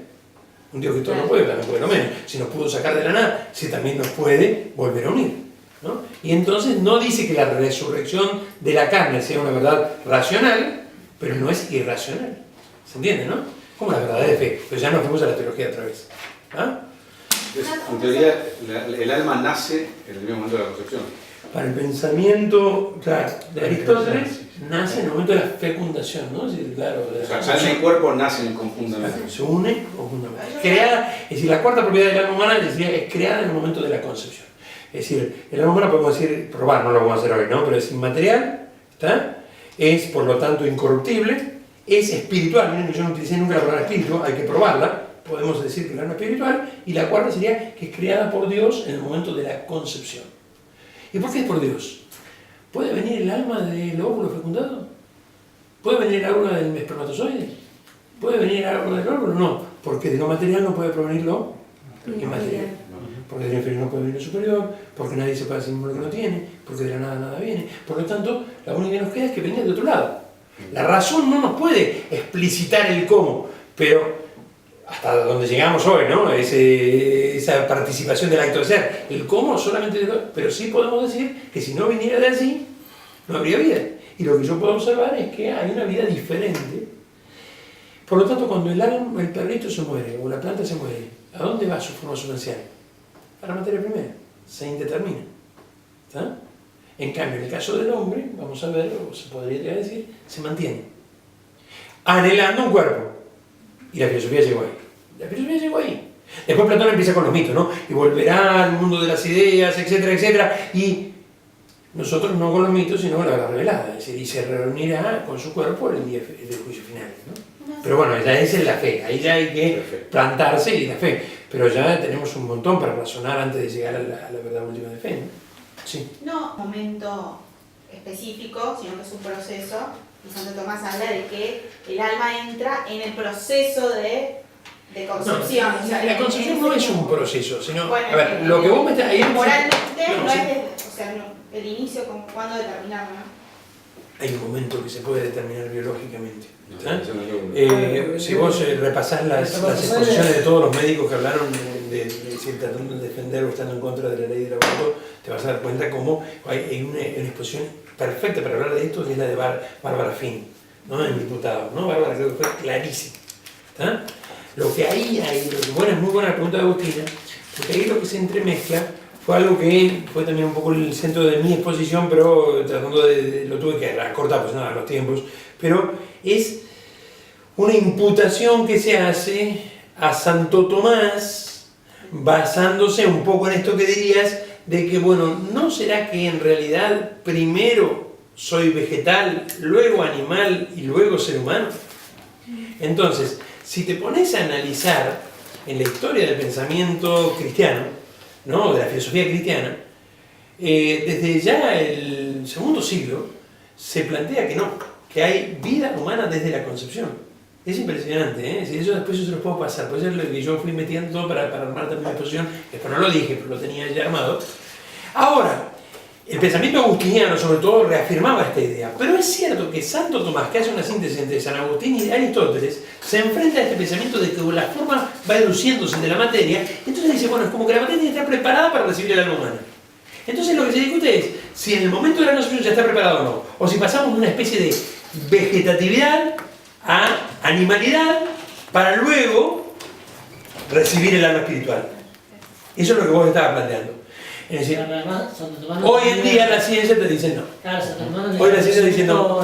Un Dios que todo lo puede, también puede lo menos. Si nos pudo sacar de la nada, si también nos puede volver a unir. ¿No? Y entonces no dice que la resurrección de la carne sea una verdad racional, pero no es irracional. ¿Se entiende, no? Como la verdad de fe. Pero ya nos fuimos a la teología otra vez. ¿Ah? En teoría, el alma nace en el mismo momento de la concepción. Para el pensamiento, claro, de Aristóteles, nace en el momento de la fecundación, ¿no? Es decir, claro, O sea, alma y cuerpo nacen conjuntamente. se une conjuntamente. Creada, es decir, la cuarta propiedad del alma humana, decía, es creada en el momento de la concepción. Es decir, el alma humana podemos decir, probar, no lo vamos a hacer hoy, ¿no? Pero es inmaterial, ¿está? Es por lo tanto incorruptible, es espiritual, miren que yo no utilicé nunca la palabra espíritu, hay que probarla, podemos decir que el alma es espiritual, y la cuarta sería que es creada por Dios en el momento de la concepción. ¿Y por qué es por Dios? ¿Puede venir el alma del óvulo fecundado? ¿Puede venir el alma del espermatozoide? ¿Puede venir el alma del óvulo? No, porque de lo material no puede provenir lo inmaterial. Porque del inferior no puede venir lo superior, porque nadie se puede hacer lo que no tiene, porque de la nada nada viene. Por lo tanto, la única que nos queda es que venga de otro lado. La razón no nos puede explicitar el cómo, pero hasta donde llegamos hoy, ¿no? Esa participación del acto de ser. El cómo solamente, pero sí podemos decir que si no viniera de allí, no habría vida. Y lo que yo puedo observar es que hay una vida diferente. Por lo tanto, cuando el perrito se muere o la planta se muere, ¿a dónde va su forma sustancial? A la materia primera, se indetermina. ¿Está? En cambio, en el caso del hombre, vamos a ver, o se podría decir, se mantiene. Anhelando un cuerpo. Y la filosofía llegó ahí. La filosofía llegó ahí. Después Platón empieza con los mitos, ¿no? Y volverá al mundo de las ideas, etcétera, etcétera. Y nosotros no con los mitos, sino con la verdad revelada. Es decir, y se reunirá con su cuerpo en el día del juicio final, ¿no? Pero bueno, ya esa es la fe. Ahí ya hay que plantarse y la fe. Pero ya tenemos un montón para razonar antes de llegar a la verdad última de fe, ¿no? Sí. No un momento específico, sino que es un proceso. Y Santo Tomás habla de que el alma entra en el proceso de concepción. No, o sea, la concepción no es un proceso, sino, bueno, a ver, lo que vos me estás ahí. Moralmente No, no sí. es o sea, no, el inicio, como cuándo determinarlo, ¿no? Hay un momento que se puede determinar biológicamente. No, ¿Ah? eso no lo- Si vos repasás las exposiciones de todos los médicos que hablaron de si tratando de defender o estando en contra de la ley del aborto, te vas a dar cuenta cómo hay una exposición perfecta para hablar de esto, que es la de Bárbara Finn, ¿no? En Diputados, ¿no? Bárbara creo que fue clarísima. ¿Está? Lo que ahí hay, bueno, es muy buena la pregunta de Agustina, porque ahí lo que se entremezcla fue algo que fue también un poco el centro de mi exposición, pero tratando lo tuve que acortar, pues nada, los tiempos, pero es una imputación que se hace a Santo Tomás, basándose un poco en esto que dirías, de que, bueno, ¿no será que en realidad primero soy vegetal, luego animal y luego ser humano? Entonces, si te pones a analizar en la historia del pensamiento cristiano, ¿no? De la filosofía cristiana, desde ya el segundo siglo se plantea que no, que hay vida humana desde la concepción. Es impresionante, ¿eh? Si eso después yo se los puedo pasar, pues es lo que yo fui metiendo todo para armar también mi exposición, después no lo dije, pero lo tenía ya armado. Ahora, el pensamiento agustiniano sobre todo reafirmaba esta idea, pero es cierto que Santo Tomás, que hace una síntesis entre San Agustín y Aristóteles, se enfrenta a este pensamiento de que la forma va reduciéndose de la materia, entonces dice, bueno, es como que la materia está preparada para recibir el alma humana. Entonces lo que se discute es si en el momento de la concepción ya está preparado o no, o si pasamos de una especie de vegetatividad a animalidad para luego recibir el alma espiritual. Eso es lo que vos estabas planteando. Es decir, hoy en día la ciencia te dice no. Hoy la ciencia dice no,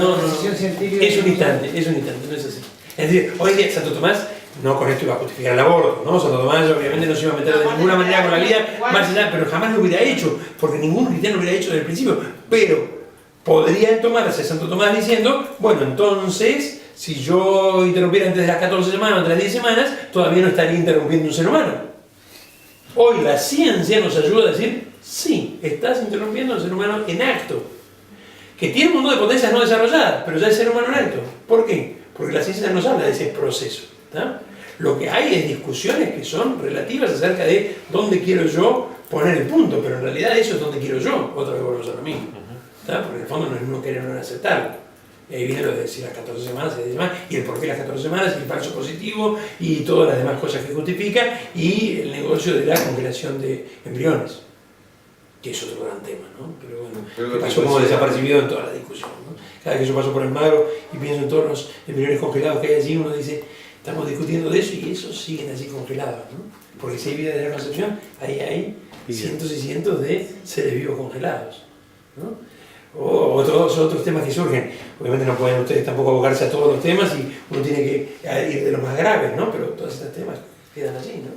es un instante, no es así. Es decir, hoy en día Santo Tomás, no con esto iba a justificar el aborto, ¿no? Santo Tomás obviamente no se iba a meter de ninguna manera con la vida, más allá, pero jamás lo hubiera hecho, porque ningún cristiano lo hubiera hecho desde el principio. Pero podría tomarse Santo Tomás diciendo, bueno, entonces, si yo interrumpiera antes de las 14 semanas o antes de las 10 semanas, todavía no estaría interrumpiendo un ser humano. Hoy la ciencia nos ayuda a decir, sí, estás interrumpiendo al ser humano en acto, que tiene un montón de potencias no desarrolladas, pero ya es ser humano en acto. ¿Por qué? Porque la ciencia nos habla de ese proceso. ¿Tá? Lo que hay es discusiones que son relativas acerca de dónde quiero yo poner el punto, pero en realidad eso es donde quiero yo, otra vez volvemos a lo mismo. ¿Tá? Porque en el fondo no es no querer no aceptarlo. Y ahí viene lo de decir las 14 semanas, y el por qué las 14 semanas, y el falso positivo, y todas las demás cosas que justifica, y el negocio de la congelación de embriones, que es otro gran tema, ¿no? Pero bueno, que pasó como desapercibido en toda la discusión, ¿no? Cada vez que yo paso por el Magro y pienso en todos los embriones congelados que hay allí, uno dice, estamos discutiendo de eso y esos siguen allí congelados, ¿no? Porque si hay vida de la concepción, ahí hay cientos y cientos de seres vivos congelados, ¿no? O otros temas que surgen. Obviamente no pueden ustedes tampoco abocarse a todos los temas y uno tiene que ir de los más graves, ¿no? Pero todos estos temas quedan allí, ¿no?